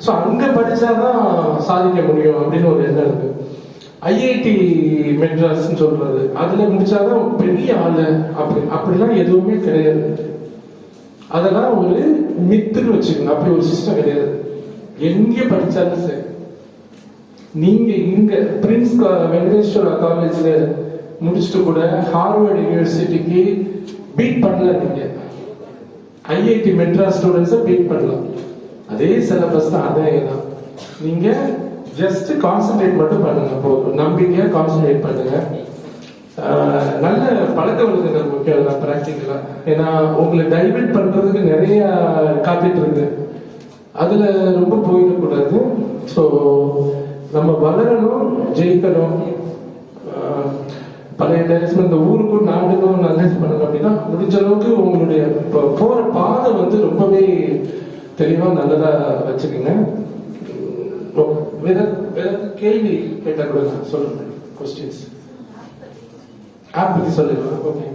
So அங்க படிச்சாதான் சாதிக்க முடியும் அப்படின்னு ஒரு எண்ணம் இருக்கு. ஐஐடி மெட்ராஸ்ன்னு சொல்றது அதுல முடிச்சாதான் பெரிய ஆளு அப்படிலாம் எதுவுமே கிடையாது. அதெல்லாம் ஒரு மித்துன்னு வச்சுக்கோங்க. அப்படி ஒரு சிஸ்டம் கிடையாது. எங்க படிச்சாலும் சரி, நீங்க இங்க பிரின்ஸ் வெங்கடேஸ்வரா காலேஜ்ல முடிச்சுட்டு கூட ஹார்வர்ட் யூனிவர்சிட்டிக்கு பீட் பண்ணல. நீங்க ஐஐடி மெட்ராஸ் ஸ்டூடெண்ட்ஸை பீட் பண்ணலாம். அதே சிலபஸ் தான், அதே தான். நீங்க ஜஸ்ட் கான்சென்ட்ரேட் மட்டும் பண்ணுங்க போதும். நம்பிக்கையா கான்சென்ட்ரேட் பண்ணுங்க. நல்ல பழக்க வழக்கங்கள் முக்கியம் தான் பிராக்டிக்கலா. ஏன்னா உங்களை டைவர்ட் பண்றதுக்கு நிறைய காத்துட்டு இருக்கு. அதுல ரொம்ப போயிடக்கூடாது. ஸோ நம்ம வளரணும், ஜெயிக்கணும். பழைய டைரக்ஷன் இந்த ஊருக்கும் நாடுக்கும் நல்லது பண்ணணும் அப்படின்னா முடிஞ்ச அளவுக்கு உங்களுடைய போற பாதை வந்து ரொம்பவே தெளிவா நல்லதா வச்சுக்கோங்க. வேற கேள்வி கேட்டா கூட நான் சொல்றேன். கொஸ்டின்ஸ் ஆப் பத்தி சொல்லிடுவேன். Okay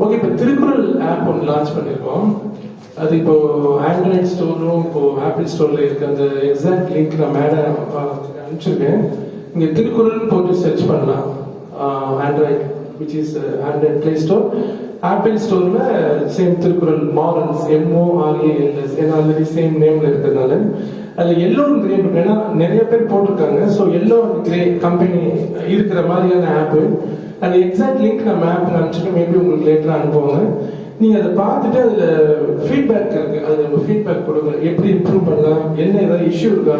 okay. இப்போ திருக்குறள் ஆப் ஒன்று லான்ச் பண்ணியிருக்கோம். அது இப்போ ஆண்ட்ராய்ட் ஸ்டோரும் இப்போ ஆப்பிள் ஸ்டோர்ல இருக்கு. அந்த எக்ஸாக்ட் லிங்க் நான் மேடம் அனுப்பிச்சிருக்கேன். இங்க திருக்குறள் போட்டு சர்ச் பண்ணலாம். Android which is Android play store. Apple ஸ்டோர்ல சேம் திருக்குறள் மாரல்ஸ் MORALS ஏன்னா ஆல்ரெடி சேம் நேம்ல இருக்கிறதுனால அது எல்லோ கிரே. ஏன்னா நிறைய பேர் போட்டிருக்காங்க. ஸோ எல்லோ கிரே கம்பெனி இருக்கிற மாதிரியான ஆப்பு. அந்த எக்ஸாக்ட் லிங்க் நம்ம ஆப் அனுப்பிச்சுட்டு மேபி உங்களுக்கு லேட்டரா அனுப்புவாங்க. நீங்க அதை பார்த்துட்டு அதுல ஃபீட்பேக் இருக்கு. அது நம்ம ஃபீட்பேக் கொடுங்க. எப்படி இம்ப்ரூவ் பண்ணலாம், என்ன ஏதாவது இஷ்யூ இருக்கா,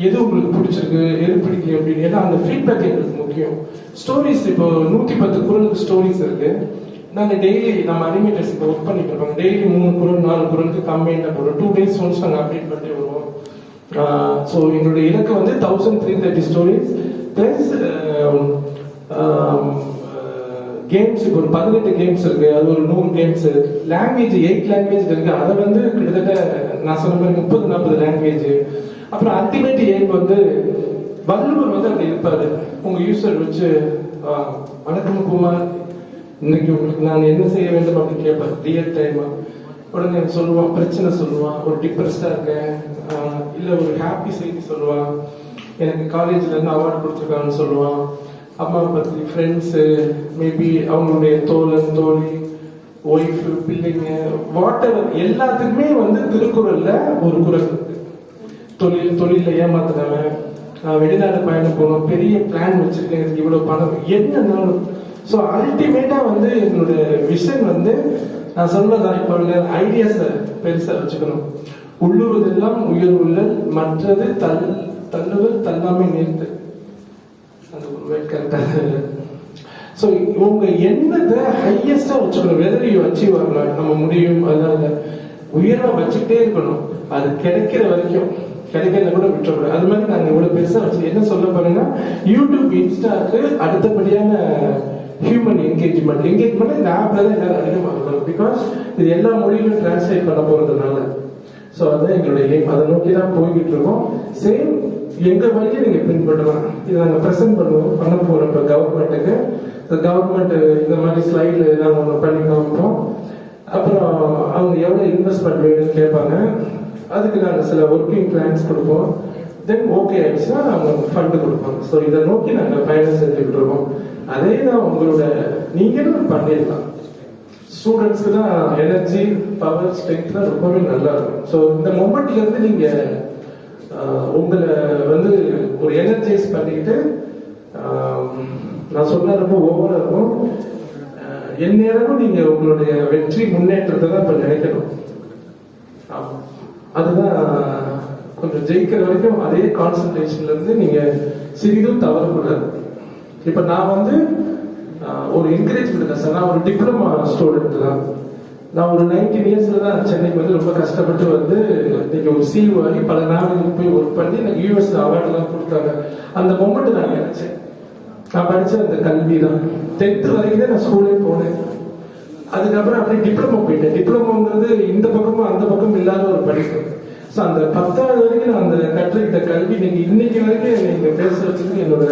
எது உங்களுக்கு பிடிச்சிருக்கு, எது பிடிக்கல அப்படின்னு. ஏன்னா அந்த ஃபீட்பேக் எங்களுக்கு முக்கியம். ஸ்டோரிஸ் இப்போ 110 குறளுக்கு ஸ்டோரிஸ் இருக்கு. நாங்கள் டெய்லி நம்ம அனிமேட்டர்ஸ் இப்போ ஒர்க் பண்ணிட்டு இருப்பாங்க. டெய்லி 3 குறள் 4 குறளுக்கு கம்பைண்டா போடுறோம். 2 days ஒன்ஸ் நாங்கள் அப்டேட் பண்ணிட்டு வருவோம். ஸோ எங்களுடைய இலக்கு வந்து 1330 ஸ்டோரிஸ் பிளஸ் கேம்ஸ். இப்போ ஒரு 18 கேம்ஸ் இருக்கு. அது ஒரு 100 கேம்ஸ். லாங்குவேஜ் 8 லாங்குவேஜ் இருக்கு. அதை வந்து கிட்டத்தட்ட நான் சொன்ன மாதிரி 30-40 லாங்குவேஜ். அப்புறம் அல்டிமேட் எய்ம் வந்து வள்ளுவர் வந்து அப்படி இருப்பாரு. உங்க யூசர் வச்சு வணக்கம் குமார், இன்னைக்கு உங்களுக்கு நான் என்ன செய்ய வேண்டும் அப்படின்னு கேட்பாரு. ரியல் டைமா உடனே சொல்லுவான், பிரச்சனை சொல்லுவான், ஒரு டிப்ரெஸ்டா இருக்கேன், இல்ல ஒரு ஹாப்பி செய்தி சொல்லுவான், எனக்கு காலேஜ்ல இருந்து அவார்டு கொடுத்துருக்காங்கன்னு சொல்லுவான், அம்மா பத்தி, ஃப்ரெண்ட்ஸு, மேபி அவங்களுடைய தோழன் தோழி, ஒய்ஃபு, பிள்ளைங்க, வாட் எவர், எல்லாத்துக்குமே வந்து திருக்குறள்ல ஒரு குறள் இருக்கு. தொழில ஏமாத்துனவன், வெளிநாடு பயணம் போகணும், பெரிய பிளான் வச்சிருக்கேன், எனக்கு இவ்வளவு பணம், என்னன்னாலும். ஸோ அல்டிமேட்டா வந்து என்னோட விஷன் வந்து நான் சொன்னதான். இப்போ ஐடியாஸ பெருசா வச்சுக்கணும். உள்ளுவதெல்லாம் உயர்வுள்ளல், மற்றது தள்ளுவல் தள்ளாமை நேர்த்து. அந்த ஒரு வேர்ட் கரெக்டாக இல்லை. ஸோ உங்க எண்ணத்தை ஹையஸ்டா வச்சுக்கணும். வெதர் யூ அச்சீவ் ஆகலாம், நம்ம முடியும், அதனால உயர்வா வச்சுக்கிட்டே இருக்கணும். அது கிடைக்கிற வரைக்கும். கிடைக்கிறத கூட விட்டுறக்கூடாது. அது மாதிரி நாங்கள் இவ்வளவு பெருசா வச்சு என்ன சொல்ல போறேன்னா, யூடியூப், இன்ஸ்டாக்கு அடுத்தபடியான ஹியூமன் என்கேஜ்மெண்ட் இந்த ஆப்ல தான் எல்லாரும் அதிகமாக இருக்கணும். பிகாஸ் இது எல்லா மொழியிலும் டிரான்ஸ்லேட் பண்ண போறதுனால. ஸோ அதான் எங்களுடைய எய்ம். அதை நோக்கி தான் போய்கிட்டு இருக்கோம். சேம் எங்க வழியை நீங்க பின்பற்றலாம். இதை நாங்கள் ப்ரெசென்ட் பண்ண போறோம் இப்போ கவர்மெண்ட்டுக்கு. கவர்மெண்ட் இந்த மாதிரி ஸ்லைட்ல நாங்கள் ஒன்று பண்ணி காமிப்போம். அப்புறம் அவங்க எவ்வளவு இன்வெஸ்ட்மெண்ட் வேணும்னு கேட்பாங்க. அதுக்கு நாங்கள் சில ஒர்க்கிங் பிளான்ஸ் கொடுப்போம். தென் ஓகே ஆயிடுச்சுன்னா அவங்க ஃபண்டு கொடுப்பாங்க. ஸோ இதை நோக்கி நாங்கள் பயணம் செஞ்சுக்கிட்டு இருக்கோம். அதே தான் உங்களோட நீங்களும் பண்ணிடலாம். ஸ்டூடெண்ட்ஸ்க்கு தான் எனர்ஜி, பவர், ஸ்ட்ரென்த்லாம் ரொம்பவே நல்லா இருக்கும். ஸோ இந்த மொமெண்ட்ல இருந்து நீங்க உங்களை வந்து ஒரு எனர்ஜைஸ் பண்ணிக்கிட்டு, நான் சொன்ன ரொம்ப ஓவரா இருக்கும். எந்நேரமும் நீங்க உங்களுடைய வெற்றி முன்னேற்றத்தை தான் இப்ப நினைக்கணும். அதுதான் கொஞ்சம் ஜெயிக்கிற வரைக்கும் அதே கான்சன்ட்ரேஷன்ல இருந்து நீங்க சிறிதும் தவறக்கூடாது. இப்ப நான் வந்து ஒரு என்கரேஜ்மெண்ட் தான் சார். நான் ஒரு டிப்ளமா ஸ்டூடெண்ட் தான். நான் ஒரு 19 இயர்ஸ்ல தான் சென்னைக்கு வந்து ரொம்ப கஷ்டப்பட்டு வந்து நீங்க ஒரு சிஇஓ ஆகி பல நாடுகளுக்கு போய் ஒர்க் பண்ணி எனக்கு யூஎஸ் அவார்டு எல்லாம் கொடுத்தாங்க. அந்த மொமெண்ட் நான் நினைச்சேன். நான் படிச்ச அந்த கல்வி தான் 10th வரைக்கும் தான் நான் ஸ்கூலே போனேன். அதுக்கப்புறம் அப்படியே டிப்ளமோ போயிட்டேன். டிப்ளமோங்கிறது இந்த பக்கமும் அந்த பக்கம் இல்லாத ஒரு படிப்பு. ஸோ அந்த 10வது வரைக்கும் நான் அந்த கற்றுக்கிட்ட கல்வி நீங்க இன்னைக்கு வரைக்கும் நீங்க பேசுறதுக்கு என்னோட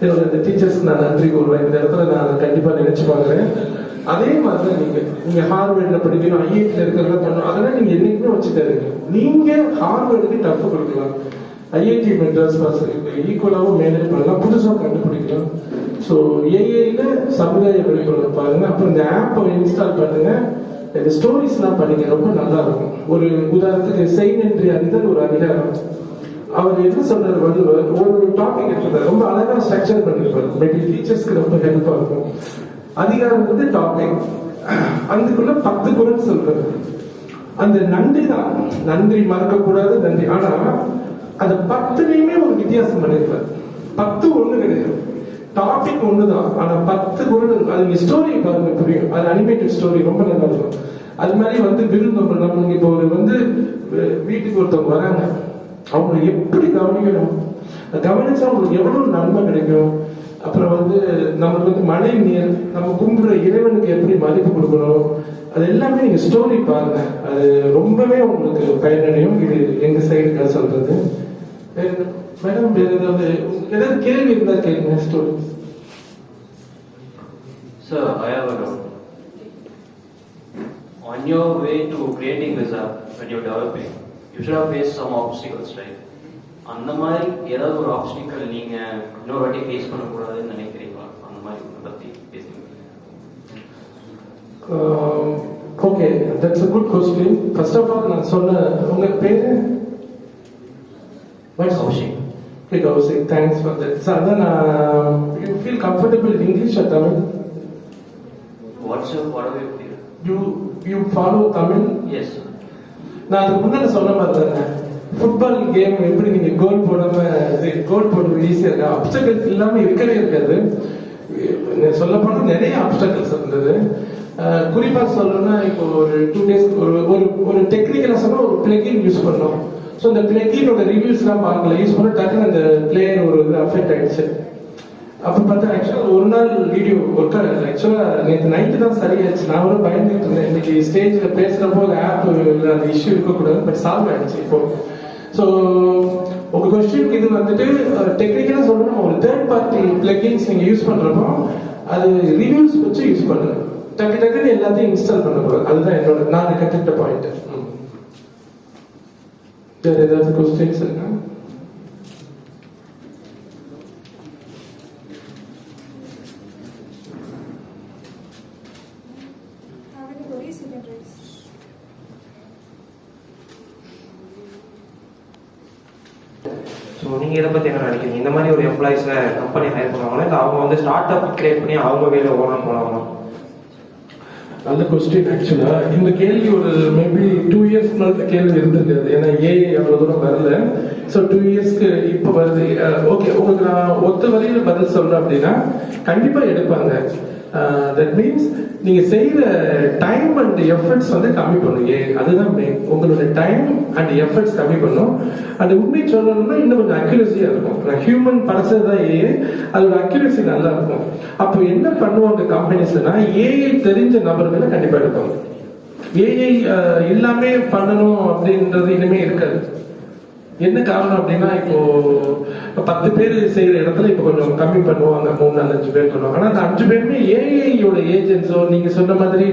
இந்த டீச்சர்ஸ்க்கு நான் நன்றி கூறுவேன். இந்த இடத்துல நான் கண்டிப்பா நினைச்சு பாக்குறேன். அதே மாதிரி தான் நீங்க ஹார்வர்ட்ல படிக்கணும், ஐஐடியில் இருக்கிறத பண்ணணும், அதெல்லாம் நீங்க என்னைக்குமே வச்சுக்காதீங்க. நீங்க ஹார்வர்டுக்கு டஃப் கொடுக்கலாம், ஐஐடி மெட்ராஸ் ஈக்குவலாகவும் மேலே பண்ணலாம், புதுசாக கண்டுபிடிக்கலாம். ஸோ ஏஐல சமுதாய விழிப்புணர்வு பாருங்க. அப்புறம் இந்த ஆப்பை இன்ஸ்டால் பண்ணுங்க, இந்த ஸ்டோரிஸ்லாம் படிங்க, ரொம்ப நல்லா இருக்கும். ஒரு உதாரணத்துக்கு செய் நன்றி அறிதல் ஒரு அதிகாரம். அவர் என்ன சொல்றாரு வந்து ஒரு டாபிக் எடுத்துறாரு, ரொம்ப அழகா ஸ்ட்ரக்சர் பண்ணிருப்பாரு, மேபி டீச்சர்ஸ்க்கு ரொம்ப ஹெல்ப்பா இருக்கும். அதிகாரம் வந்து டாபிக், அதுக்குள்ள 10 குறள் சொல்றாரு. அந்த நன்றி தான், நன்றி மறக்கக்கூடாது, நன்றி. ஆனா அந்த 10லயுமே ஒரு வித்தியாசம் பண்ணிருப்பாரு. 10 ஒண்ணு கிடையாது, டாபிக் ஒண்ணுதான், ஆனா 10 குறள். அது ஸ்டோரி பாருங்க புரியும், அது அனிமேட்டட் ஸ்டோரி, ரொம்ப நல்லா இருக்கும். அது மாதிரி வந்து விருந்தோம்பல், நம்மளுக்கு இப்போ ஒரு வந்து வீட்டுக்கு ஒருத்தவங்க வராங்க, அவங்களை எப்படி கவனிக்கணும், கவனிச்சா அவங்களுக்கு எவ்வளவு நன்மை கிடைக்கும். அப்புறம் வந்து நமக்கு வந்து மழை நீர், நம்ம கும்பிடுற இறைவனுக்கு எப்படி மதிப்பு கொடுக்கணும், அது எல்லாமே நீங்க ஸ்டோரி பாருங்க, அது ரொம்பவே உங்களுக்கு பயனடையும். இது எங்க சைடுக்காக சொல்றது. மேடம் வேற ஏதாவது கேள்வி இருந்தா கேளுங்க. Story Sir, I have a doubt. On your way to creating this app, when you're developing, you should have faced some obstacles, right? அந்த மாதிரி ஏதாவது ஒரு ஆப்ஸ்டிக்கல் நீங்க இன்னொரு வாட்டி ஃபேஸ் பண்ணக்கூடாதுன்னு நினைக்கிறீங்களா? அந்த மாதிரி பத்தி பேசுங்க. Okay, that's a good question. First of all, நான் சொன்ன உங்க பேரு Kaushik. Koushik, thanks for that. So then, you feel comfortable in English or Tamil? Whatever you feel. You follow Tamil? Yes. நான் அதுக்கு முன்னாடி சொன்ன மாதிரி தானே, ஃபுட்பால் கேம் எப்படி நீங்க கோல் போடாம கோல் போடுறது ஈஸியா இருக்கு, அப்டக்கல்ஸ் இல்லாம இருக்கவே இருக்காது. சொல்ல போனா நிறைய அப்டக்கல்ஸ் இருந்தது. குறிப்பா சொல்லணும்னா இப்போ ஒரு 2 days ஒரு டெக்னிக்கலா சொன்னா ஒரு பிளகின் யூஸ் பண்ணோம். ஸோ இந்த பிளகினோட ரிவ்யூஸ்லாம் பார்க்கல, யூஸ் பண்ண டக்குன்னு அந்த பிளேயர் ஒரு இது அஃபெக்ட் ஆயிடுச்சு. அப்போ பார்த்தா ஆக்சுவலாக ஒரு நாள் வீடியோ ஒர்க் ஆகல. ஆக்சுவலாக நேற்று நைட்டு தான் சரியாச்சு. நான் ஒரு பயந்துட்டு இருந்தேன், இன்னைக்கு ஸ்டேஜில் பேசுகிறப்போ ஆப் அந்த இஷ்யூ இருக்கக்கூடாது, பட் சால்வ் ஆயிடுச்சு இப்போ. ஸோ உங்க கொஸ்டினுக்கு இது வந்துட்டு டெக்னிக்கலாக சொல்லணும், ஒரு தேர்ட் பார்ட்டி பிளகின்ஸ் நீங்கள் யூஸ் பண்ணுறப்போ அது ரிவ்யூஸ் வச்சு யூஸ் பண்ணுங்க, டக்குன்னு எல்லாத்தையும் இன்ஸ்டால் பண்ணக்கூடாது. அதுதான் என்னோட நான் கற்றுக்கிட்ட பாயிண்ட். வேற ஏதாவது கொஸ்டின்ஸ் இருக்கா? ஸோ நீங்கள் இதை பற்றி என்ன நினைக்கிறீங்க? இந்த மாதிரி ஒரு எம்ப்ளாயிஸை கம்பெனி ஹையர் பண்ணுவாங்களா, இல்லை அவங்க வந்து ஸ்டார்ட் அப் கிரியேட் பண்ணி அவங்க வேலை ஓனர் போனாங்களா? நல்ல கொஸ்டின். ஆக்சுவலா இந்த கேள்வி ஒரு மேபி 2 years முன்னாடி கேள்வி இருந்திருக்காது, ஏன்னா ஏஐ அவ்வளவு தூரம் வரல. ஸோ 2 yearsக்கு இப்போ வருது. ஓகே, உங்களுக்கு நான் ஒத்த வரையில பதில் சொல்றேன் அப்படின்னா கண்டிப்பா எடுப்பாங்க. தட் மீன்ஸ் நீங்க செய்யற டைம் அண்ட் எஃபர்ட்ஸ் வந்து கம்மி பண்ணுங்க, அதுதான் மெயின். உங்களோட டைம் அண்ட் எஃபர்ட்ஸ் கம்மி பண்ணும். அந்த உண்மை சொல்லணும்னா இன்னும் கொஞ்சம் அக்யூரஸியா இருக்கும். ஹியூமன் படைச்சதுதான் ஏஐ, அதோட அக்யூரஸி நல்லா இருக்கும். அப்போ என்ன பண்ணுவாங்க கம்பெனிஸ்னா, ஏஐ தெரிஞ்ச நபர்களை கண்டிப்பா எடுப்பாங்க. ஏஐ எல்லாமே பண்ணணும் அப்படின்றது இனிமே இருக்காது. என்ன காரணம் அப்படின்னா, இப்போ 10 பேர் செய்யற இடத்துல இப்போ கொஞ்சம் கம்மி பண்ணுவாங்க, 3-4-5 பேர் பண்ணுவாங்க. ஆனா அந்த 5 பேருமே ஏஐயோட ஏஜென்ட்ஸோ, நீங்க சொன்ன மாதிரி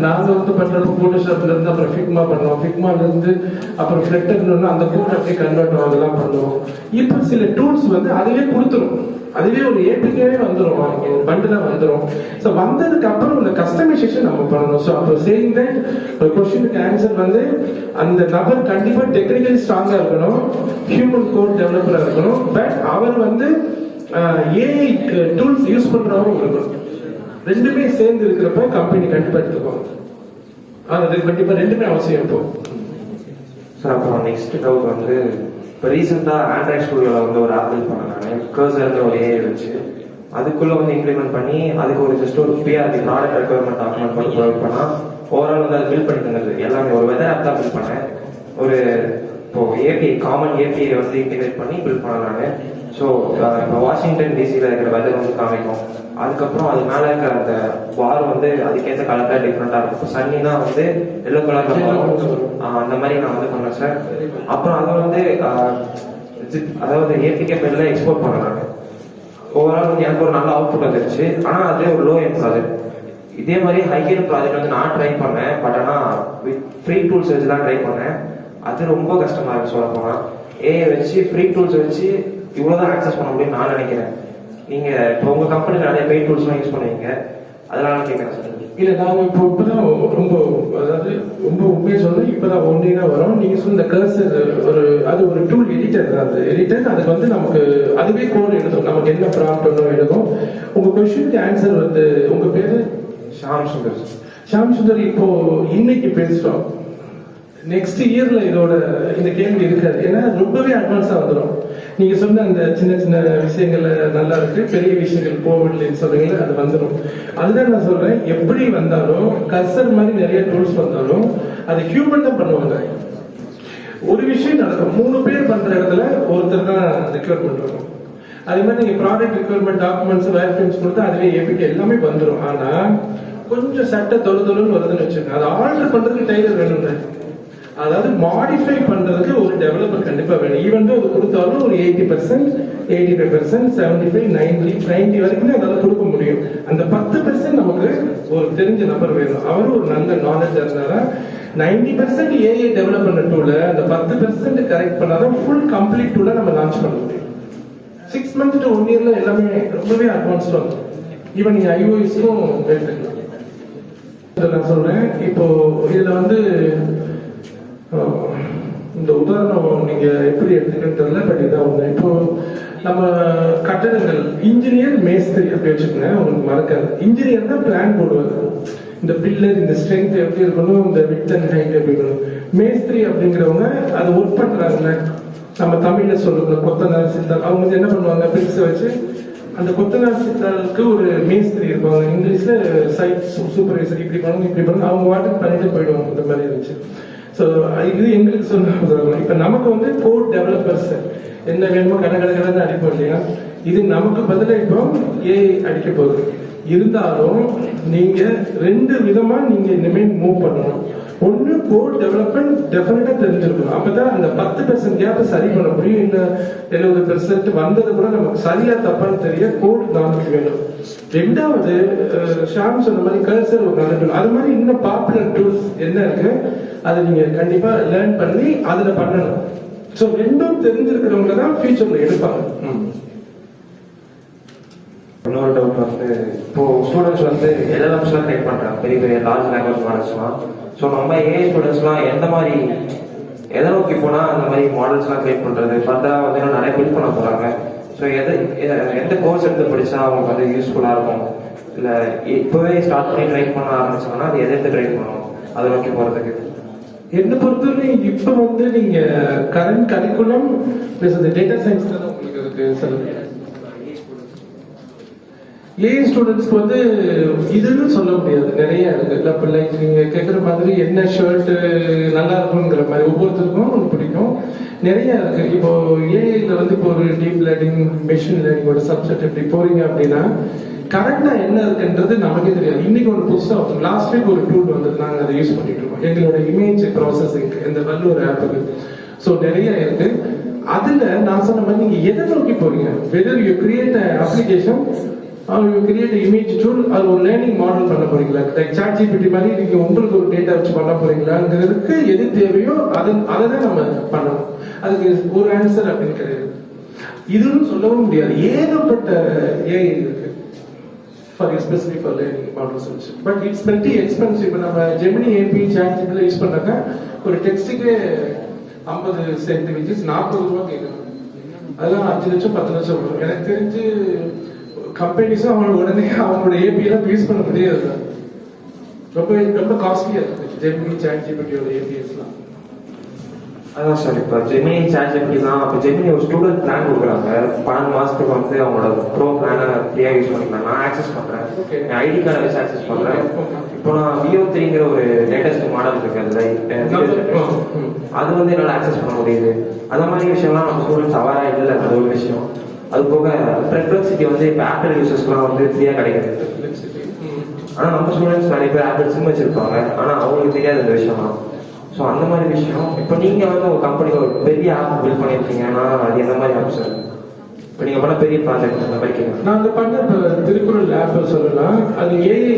நாங்க வந்து பண்றப்ப போட்டோஷாப்ல இருந்து அப்புறம் ஃபிக்மா பண்ணுவோம், ஃபிக்மால இருந்து அப்புறம் ஃபிளட்டர்னு அந்த கோட் அப்படியே கன்வெர்ட் அதெல்லாம் பண்ணுவோம். இப்போ சில டூல்ஸ் வந்து அதுவே கொடுத்துரும், அதுவே ஒரு ஏபிகேவே வந்துடும், ஒரு பண்டிலா வந்துடும். ஸோ வந்ததுக்கு அப்புறம் இந்த கஸ்டமைசேஷன் நம்ம பண்ணணும். ஸோ அப்போ சேயிங் தட் கொஸ்டினுக்கு ஆன்சர் வந்து அந்த நபர் கண்டிப்பா டெக்னிக்கலி ஸ்ட்ராங்கா இருக்கணும், ஹியூமன் கோட் டெவலப்பரா இருக்கணும், பட் அவர் வந்து ஏஐ டூல்ஸ் யூஸ் பண்றவரும் இருக்கணும். ரெண்டுமே சேர்ந்து இருக்கிறப்ப கம்பெனி கண்டிப்பா எடுத்துக்குவாங்க. அது கண்டிப்பா ரெண்டுமே அவசியம். இப்போ சார் அப்புறம் நெக்ஸ்ட் டவுட் வந்து, இப்போ ரீசெண்டாக ஆண்ட்ராய்ட் ஸ்டூடியோவில் வந்து ஒரு ஆப் பில்ட் பண்ணேன் நான், கர்சர்னு ஒரு ஏஐ வச்சு அதுக்குள்ளே வந்து இம்ப்ளிமெண்ட் பண்ணி அதுக்கு ஒரு ஜஸ்ட் ஒரு பிஆர்டி ப்ராடக்ட் ரெக்யர்மெண்ட் டாக்குமெண்ட் பண்ணி ப்ரொவைட் பண்ணால் ஓவரால் வந்து அதை பில்ட் பண்ணி தந்தது எல்லாமே. ஒரு வெதர் ஆப் தான் பில்ட் பண்ணேன். ஒரு இப்போ ஏபிஐ காமன் ஏபிஐ வந்து இன்டிகிரேட் பண்ணி பில்ட் பண்ணேன் நான். ஸோ இப்போ வாஷிங்டன் டிசியில் இருக்கிற வெதர் வந்து காமிக்கும், அதுக்கப்புறம் அது மேலே இருக்கிற அந்த வார் வந்து அதுக்கேற்ற கலராக டிஃப்ரெண்டாக இருக்கும். இப்போ சன்னினா வந்து எல்லோ கலரில் வரும், அந்த மாதிரி நான் வந்து பண்ணேன் சார். அப்புறம் அதை வந்து அதாவது ஏபிகே பேரில் எக்ஸ்போர்ட் பண்ணேன் நான். ஓவரால் வந்து எனக்கு ஒரு நல்ல அவுட்புட் வந்துருச்சு. ஆனால் அது ஒரு லோ எண்ட் ப்ராஜெக்ட். இதே மாதிரி ஹைகேன் ப்ராஜெக்ட் வந்து நான் ட்ரை பண்ணேன். பட் ஆனால் ஃப்ரீ டூல்ஸ் வச்சு தான் ட்ரை பண்ணேன். அது ரொம்ப கஷ்டமா இருக்கு சொல்ல போனால். ஏஐ வச்சு ஃப்ரீ டூல்ஸ் வச்சு இவ்வளோதான் ஆக்சஸ் பண்ண முடியும்னு நான் நினைக்கிறேன். நீங்கள் இப்போ உங்கள் கம்பெனியில் நிறைய பெய்ட் டூல்ஸ்லாம் யூஸ் பண்ணுவீங்க, அதனால கேட்குறேன் சார். இல்லை, நாங்கள் இப்போதான் ரொம்ப, அதாவது ரொம்ப உண்மையை சொல்ல இப்போதான் ஒன்றா வரோம். நீங்கள் சொன்ன இந்த கர்சர் அது ஒரு டூல் எடிட்டர் தான். அது எடிட்டர் அதுக்கு வந்து நமக்கு அதுவே கோட் எழுதும், நமக்கு என்ன ப்ராம்ப்ட் ஒன்றும் எழுதும். உங்கள் கொஸ்டினுக்கு ஆன்சர் வந்து உங்கள் பேர் ஷாம் சுந்தர். ஷாம் சுந்தர், இப்போ இன்னைக்கு பேசுகிறோம், நெக்ஸ்ட் இயர்ல இதோட இந்த கேள்வி இருக்காது. ஏன்னா ரொம்பவே அட்வான்ஸா வந்துடும். நீங்க சொன்ன அந்த சின்ன சின்ன விஷயங்கள்ல நல்லா இருக்கு, பெரிய விஷயங்கள் கோவிட்லன்னு சொல்றீங்களா, அது வந்துடும். அதுதான் நான் சொல்றேன், எப்படி வந்தாலும் கர்சர் மாதிரி நிறைய டூல்ஸ் வந்தாலும் அது ஹியூமன் தான் பண்ணுவாங்க. ஒரு விஷயம் நடக்கும், 3 பேர் பண்ற இடத்துல ஒருத்தர் தான் ரெக்யர்மெண்ட் இருக்கும். அதே மாதிரி நீங்க ப்ராடக்ட் ரெக்யர்மெண்ட் டாக்குமெண்ட்ஸ் வேர்ஃபேம்ஸ் கொடுத்தா அதுவே ஏபிகே எல்லாமே வந்துடும். ஆனா கொஞ்சம் சட்டை தொழுன்னு வருதுன்னு வச்சுக்கோங்க, அதை ஆல்டர் பண்றதுக்கு டைலர் வேணும்ல. அதாவது மாடிஃபை பண்றதுக்கு ஒரு டெவலப்பர் கண்டிப்பா வேணும். ஈவன் அது கொடுத்தாலும் ஒரு 80%, 85%, 75, 90 வரைக்கும் அதால கொடுக்க முடியும். அந்த 10% நமக்கு ஒரு தெரிஞ்ச நபர் வேணும். அவரும் ஒரு நல்ல நாலேஜ் இருந்தாரா 90% ஏஐ டெவலப் பண்ண டூல அந்த 10% கரெக்ட் பண்ணாதான் ஃபுல் கம்ப்ளீட் டூல நம்ம லான்ச் பண்ண முடியும். 6 months to 1 yearல எல்லாமே ரொம்பவே அட்வான்ஸ்டா இருக்கும். ஈவன் நீங்க ஐஓஎஸ்க்கும் எடுத்துக்கலாம். நான் சொல்றேன், இப்போ இதுல வந்து இந்த உதாரணம் நீங்க எப்படி எடுத்துக்கிட்டு தெரியல, பட் இதான் ஒண்ணு. இப்போ நம்ம கட்டடங்கள் இன்ஜினியர் மேஸ்திரி அப்படி வச்சுக்கோங்க, உங்களுக்கு மறக்காது. இன்ஜினியர் தான் பிளான் போடுவாங்க, இந்த பில்லர் இந்த ஸ்ட்ரென்த் எப்படி இருக்கணும், இந்த விட்த் அண்ட் ஹைட் எப்படி இருக்கணும். மேஸ்திரி அப்படிங்கிறவங்க அது ஒர்க் பண்றாங்கல்ல, நம்ம தமிழ்ல சொல்லுங்க கொத்தனார் சித்தார். அவங்க வந்து என்ன பண்ணுவாங்க, பிரிக்ஸை வச்சு அந்த கொத்தனார் சித்தாருக்கு ஒரு மேஸ்திரி இருப்பாங்க, இங்கிலீஷ்ல சைட் சூப்பர்வைசர். இப்படி பண்ணணும் இப்படி பண்ணணும், அவங்க வாட்டுக்கு பண்ணிட்டு போயிடுவாங்க. இந்த மாதிரி இருந்துச்சு. ஸோ இது எங்களுக்கு சொன்ன. இப்போ நமக்கு வந்து கோட் டெவலப்பர்ஸ் என்ன வேணுமோ கடை அடிப்போம் இல்லையா, இது நமக்கு பதிலாக இப்போ ஏஐ அடிக்க போகுது. இருந்தாலும் நீங்க 2 விதமா நீங்க இனிமேல் மூவ் பண்ணணும். ஒன்னு கோட் டெவலப்மெண்ட் டெஃபினட்டா தெரிஞ்சிருக்கணும், அப்பதான் அந்த 10% கேப்பை சரி பண்ண முடியும். இல்ல 70% வந்தது கூட நமக்கு சரியா தப்பான்னு தெரிய கோட் நாலேஜ் வேணும். 2வது ஷாம் சொன்ன மாதிரி கர்சர் ஒரு நல்ல டூல். அது மாதிரி இன்னும் பாப்புலர் டூல்ஸ் என்ன இருக்கு, அதை நீங்க கண்டிப்பா லேர்ன் பண்ணி அதுல பண்ணணும். ஸோ 2ம் தெரிஞ்சிருக்கிறவங்க தான் ஃபியூச்சர்ல எடுப்பாங்க. இன்னொரு டவுட் வந்து, இப்போ ஸ்டூடெண்ட்ஸ் வந்து எல்எல்எம்ஸ்லாம் ட்ரை பண்றாங்க, பெரிய பெரிய லார்ஜ் லாங்குவேஜ் மாடல்ஸ்லாம். ஸோ நம்ம ஏஐ ஸ்டூடெண்ட்ஸ்லாம் எந்த மாதிரி எதை நோக்கி போனா அந்த மாதிரி மாடல்ஸ்லாம் கிரியேட் பண்றது, ஃபர்தரா வந்து இன்னும் நிறைய பில்ட் பண்ண போறாங்க. ஸோ எந்த கோர்ஸ் எடுத்து படிச்சா அவங்களுக்கு வந்து யூஸ்ஃபுல்லா இருக்கும், இல்ல இப்பவே ஸ்டார்ட் பண்ணி ட்ரை பண்ண ஆரம்பிச்சாங்கன்னா அது எதை எடுத்து ட்ரை பண்ணணும், அதை நோக்கி போறதுக்கு? என்ன பொறுத்தவரை இப்ப வந்து நீங்க கரண்ட் கரிக்குலம் பிளஸ் அந்த டேட்டா சயின்ஸ் தான் உங்களுக்கு இருக்கு. ஏஐ ஸ்டூடெண்ட்ஸ்க்கு வந்து இதுன்னு சொல்ல முடியாது, நிறைய இருக்கு. இப்போ லைக் நீங்க கேட்குற மாதிரி என்ன ஷர்ட் நல்லா இருக்குங்கிற மாதிரி ஒவ்வொருத்தருக்கும் ஒன்று பிடிக்கும், நிறைய இருக்கு. இப்போ ஏஐல வந்து இப்போ ஒரு டீப் லேர்னிங் மெஷின் லேர்னிங்கோட சப்ஜெக்ட் எப்படி போறீங்க அப்படின்னா கரெக்டா என்ன இருக்குன்றது நமக்கே தெரியாது. இன்னைக்கு ஒரு புதுசா லாஸ்ட் வீக் ஒரு டூல் வந்து நாங்க அதை யூஸ் பண்ணிட்டு இருக்கோம், எங்களோட இமேஜ் ப்ராசஸிங் இந்த வல்லூர் ஆப்புக்கு. ஸோ நிறைய இருக்கு. அதுல நான் சொன்ன மாதிரி நீங்க எதை நோக்கி போறீங்க, whether you create application are you create image tool, அது ஒரு லேர்னிங் மாடல் பண்ண போறீங்களா, லைக் சாட்ஜிபிடி மாதிரி நீங்க உங்களுக்கு ஒரு டேட்டா வச்சு பண்ண போறீங்களாங்கிறதுக்கு எது தேவையோ அதை தான் நம்ம பண்ணணும். அதுக்கு ஒரு ஆன்சர் அப்படின்னு கிடையாது. இதுன்னு சொல்லவும் முடியாது, ஏகப்பட்ட ஏஐ இருக்கு for especially for learning models also. But it's pretty expensive. நம்ம Gemini API ChatGPT யூஸ் பண்ணாக்க ஒரு டெக்ஸ்ட்டுக்கு 50 சென்ட் which is 40 ரூபாய் கேட்கணும். அதெல்லாம் 5 லட்சம் 10 லட்சம் வரும். எனக்கு தெரிஞ்சு கம்பெனிஸும் அவங்க உடனே அவங்களோட ஏபிஐ எல்லாம் யூஸ் பண்ண முடியாது, ரொம்ப காஸ்ட்லியா இருக்கு Gemini ChatGPT-யோட ஏபிஐஸ்லாம். அதான் சார், இப்போ ஜெமினி சாட்ஜிபிடிலாம் இப்போ ஜெமினி ஒரு ஸ்டூடெண்ட் பிளான் கொடுக்குறாங்க, 12 மாசத்துக்கு வந்து அவங்களோட ப்ரோ பிளானை ஃப்ரீயா யூஸ் பண்ணிக்கலாம். நான் ஆக்சஸ் பண்றேன், என் ஐடி கார்டை வச்சு ஆக்சஸ் பண்றேன். இப்போ நான் VO3ங்கிற ஒரு லேட்டஸ்ட் மாடல் இருக்கு, அது வந்து என்னால் ஆக்சஸ் பண்ண முடியுது. அந்த மாதிரி விஷயம்லாம் நம்ம ஸ்டூடெண்ட்ஸ் அவாரா இல்லை, அது ஒரு விஷயம். அது போக பெர்ப்ளெக்சிட்டி வந்து இப்போ ஆப்பிள் யூசர்ஸ்க்குலாம் வந்து ஃப்ரீயா கிடைக்குது. ஆனா நம்ம ஸ்டூடெண்ட்ஸ் நிறைய பேர் ஆப்பிள் சிம் வச்சிருப்பாங்க, ஆனா அவங்களுக்கு தெரியாது இந்த விஷயம்லாம். ஸோ அந்த மாதிரி விஷயம். இப்போ நீங்கள் வந்து ஒரு கம்பெனி ஒரு பெரிய ஆப் பில்ட் பண்ணியிருக்கீங்கன்னா அது எந்த மாதிரி ஆப் சார்? இப்போ நீங்கள் பண்ண பெரிய ப்ராஜெக்ட் அந்த மாதிரி கேட்குறேன். நான் அந்த பண்ண திருக்குறள் லேப் சொல்லலாம். அது ஏஐ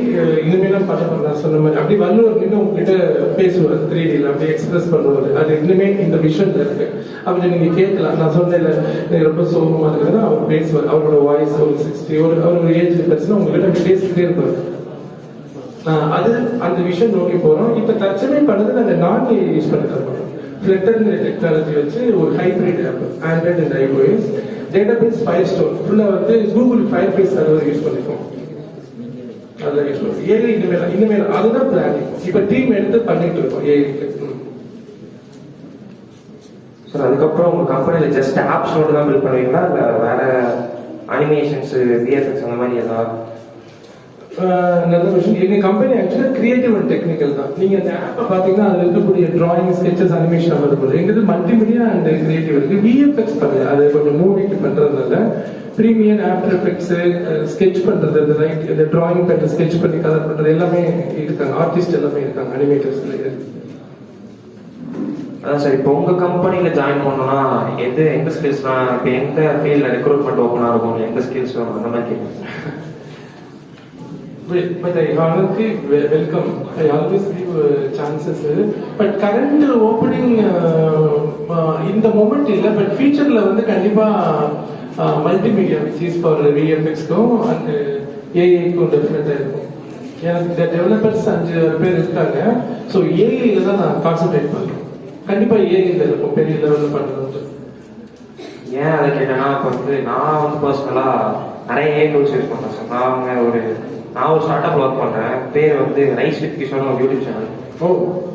இனிமேலாம் பண்ண நான் சொன்ன மாதிரி அப்படி வள்ளுவர் நின்று உங்ககிட்ட பேசுவார் 3Dல அப்படி எக்ஸ்பிரஸ் பண்ணுவார். அது இன்னுமே இந்த விஷன்ல இருக்கு. அப்படி நீங்க கேட்கலாம். நான் சொன்னேன்ல எனக்கு ரொம்ப சோகமா இருக்கிறது அவர் பேசுவார். அவரோட வாய்ஸ் ஒரு 60 அவர் ஒரு ஏஜ் பர்சன் உங்ககிட்ட அப்படி பேசிக்கிட்டே இருப்பார். அது அந்த விஷயம் நோக்கி போறோம். இப்ப தற்சமயம் பண்ணது நாங்கள் நான் யூஸ் பண்ணி தரோம். ஃபிளட்டர்ங்கிற டெக்னாலஜி வச்சு ஒரு hybrid app Android and iOS database Firestore ஃபுல்லா வந்து கூகுள் ஃபயர்பேஸ் சர்வர் யூஸ் பண்ணிருக்கோம். அதெல்லாம் யூஸ் பண்ணுவோம். ஏஐ இனிமேல் அதுதான் பிளானிங். இப்ப டீம் எடுத்து பண்ணிட்டு இருக்கோம் ஏஐக்கு. சார் அதுக்கப்புறம் உங்க கம்பெனில ஜஸ்ட் ஆப்ஸ் மட்டும் தான் பில்ட் பண்ணுவீங்களா இல்லை வேற அனிமேஷன்ஸ் விஎஃப்எக்ஸ் அந்த மாதிரி ஏதாவது? நல்ல விஷயம். எங்க கம்பெனி ஆக்சுவலா கிரியேட்டிவ் அண்ட் டெக்னிக்கல் தான். நீங்க அந்த ஆப்பை பாத்தீங்கன்னா அதுல இருக்கக்கூடிய டிராயிங் ஸ்கெச்சஸ் அனிமேஷன் வருது. எங்களுக்கு மல்டிமீடியா அண்ட் கிரியேட்டிவ் இருக்கு. விஎஃப்எக்ஸ் பண்ணல அது கொஞ்சம் மூவிக்கு பண்றதுனால ப்ரீமியர் ஆஃப்டர் எஃபெக்ட்ஸ் ஸ்கெட்ச் பண்றது இந்த ரைட் இந்த டிராயிங் பண்றது ஸ்கெட்ச் பண்ணி கலர் பண்றது எல்லாமே இருக்காங்க. ஆர்டிஸ்ட் எல்லாமே இருக்காங்க அனிமேட்டர்ஸ்ல. அதான் சார் இப்போ உங்க கம்பெனில ஜாயின் பண்ணோம்னா எந்த ஸ்கில்ஸ்லாம் இப்போ எந்த ஃபீல்ட்ல ரெக்ரூட்மெண்ட் ஓப்பன் ஆகும் எந்த ஸ்கில்ஸ் வரும் அந்த மாதிரி கேட்குறேன். But I honestly welcome. I always give chances. But current opening in the moment illa. But future la வந்து கண்டிப்பா multimedia which is for VFX and AI க்கும் definitely இருக்கும். The developers 5 பேர் இருக்காங்க. So AI ல தான் நான் கான்சென்ட்ரேட் பண்றேன். கண்டிப்பா AI ல இருக்கும் பெரிய லெவல்ல பண்றது. ஏன் அதை கேட்டேன்னா இப்போ வந்து நான் வந்து பர்சனலா நிறைய AI டூல்ஸ் யூஸ் பண்றேன் சார். நான் ஒரு ஸ்டார்ட் அப்ல ஒர்க் பண்றேன். பேர் வந்து ரைஸ் வித் கிஷோர் ஒரு யூடியூப் சேனல்.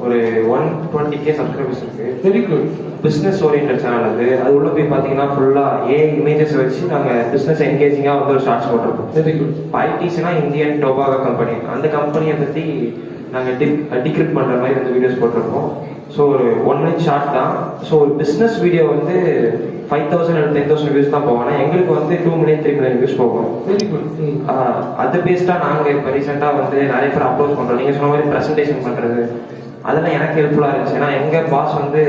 ஒரு 120K சப்ஸ்கிரைபர்ஸ் இருக்கு. Very good. Business oriented channel அது. அது உள்ள போய் பாத்தீங்கன்னா ஃபுல்லா ஏஐ இமேஜஸ் வச்சு நாங்க பிசினஸ் என்கேஜிங்கா வந்து ஒரு ஷார்ட்ஸ் போட்டிருக்கோம். Very good. ஐடிஸ்னா இந்தியன் டோபாகோ கம்பெனி. அந்த கம்பெனியை பத்தி நாங்க டிக்ரிப்ட் பண்ற மாதிரி அந்த வீடியோஸ் போட்டிருக்கோம். ஸோ ஒரு 1 minute ஷார்ட் தான். ஸோ ஒரு பிசினஸ் வீடியோ வந்து 5,000 and 10,000 வியூஸ் தான் போவோம். எங்களுக்கு வந்து 2 million 3 million வியூஸ் போகும். Very good. அது பேஸ்டா நாங்க இப்போ ரீசெண்டா வந்து நிறைய பேர் அப்ரோச் பண்றோம். நீங்க சொன்ன மாதிரி பிரசன்டேஷன் பண்றது அதெல்லாம் எனக்கு ஹெல்ப்ஃபுல்லா இருந்துச்சு. ஏன்னா எங்க பாஸ் வந்து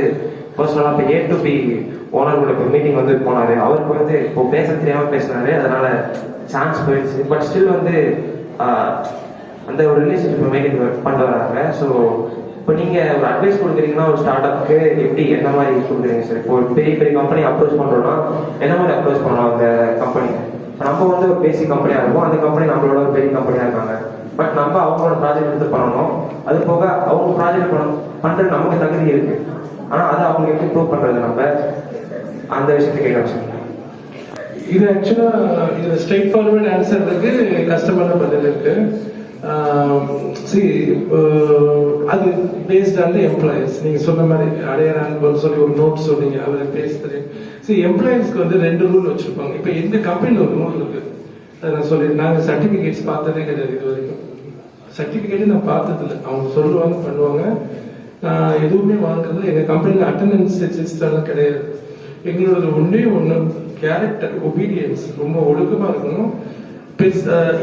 பர்சனலா இப்போ A to B ஓனர் கூட இப்போ மீட்டிங் வந்து போனாரு. அவருக்கு வந்து இப்போ பேச தெரியாம பேசினாரு. அதனால சான்ஸ் போயிடுச்சு. பட் ஸ்டில் வந்து அந்த ஒரு ரிலேஷன்ஷிப் மெயின்டைன் பண்ணிட்டு வராங்க. ஸோ இப்போ நீங்க ஒரு அட்வைஸ் கொடுக்குறீங்கன்னா ஒரு ஸ்டார்ட் அப்க்கு எப்படி என்ன மாதிரி கொடுக்குறீங்க சார்? இப்போ ஒரு பெரிய பெரிய கம்பெனி அப்ரோச் பண்றோம்னா என்ன மாதிரி அப்ரோச் பண்ணலாம் அந்த கம்பெனி? நம்ம வந்து ஒரு பேசிக் கம்பெனியா இருக்கும். அந்த கம்பெனி நம்மளோட ஒரு பெரிய கம்பெனியா இருக்காங்க. பட் நம்ம அவங்களோட ப்ராஜெக்ட் எடுத்து பண்ணணும். அது போக அவங்க ப்ராஜெக்ட் பண்றது நமக்கு தகுதி இருக்கு. ஆனா அதை அவங்க எப்படி ப்ரூவ் பண்றது நம்ம அந்த விஷயத்தை கேட்கலாம் சார். இது ஆக்சுவலா இது ஸ்ட்ரெயிட் ஃபார்வர்ட் ஆன்சர் இருக்கு, கஷ்டமான பதில் இருக்கு. அது பேஸ்ட் ஆன் எம்ப்ளாயிஸ். நீங்க சொன்ன மாதிரி அடையாளம் சொல்லி ஒரு நோட் சொன்னீங்க, அவர் பேசுறது. எம்ப்ளாயிஸ்க்கு வந்து 2 ரூல் வச்சிருப்பாங்க. இப்ப எந்த கம்பெனில ஒரு ரூல் இருக்கு, நான் சொல்லி நாங்க சர்டிபிகேட்ஸ் பார்த்ததே கிடையாது இது வரைக்கும். சர்டிபிகேட் நான் பார்த்தது இல்லை. அவங்க சொல்லுவாங்க பண்ணுவாங்க. நான் எதுவுமே வாங்குறது எங்க கம்பெனில அட்டண்டன்ஸ் ரெஜிஸ்டர்லாம் கிடையாது. எங்களோட ஒன்றே ஒன்று கேரக்டர் ஒபீடியன்ஸ், ரொம்ப ஒழுக்கமா இருக்கணும்.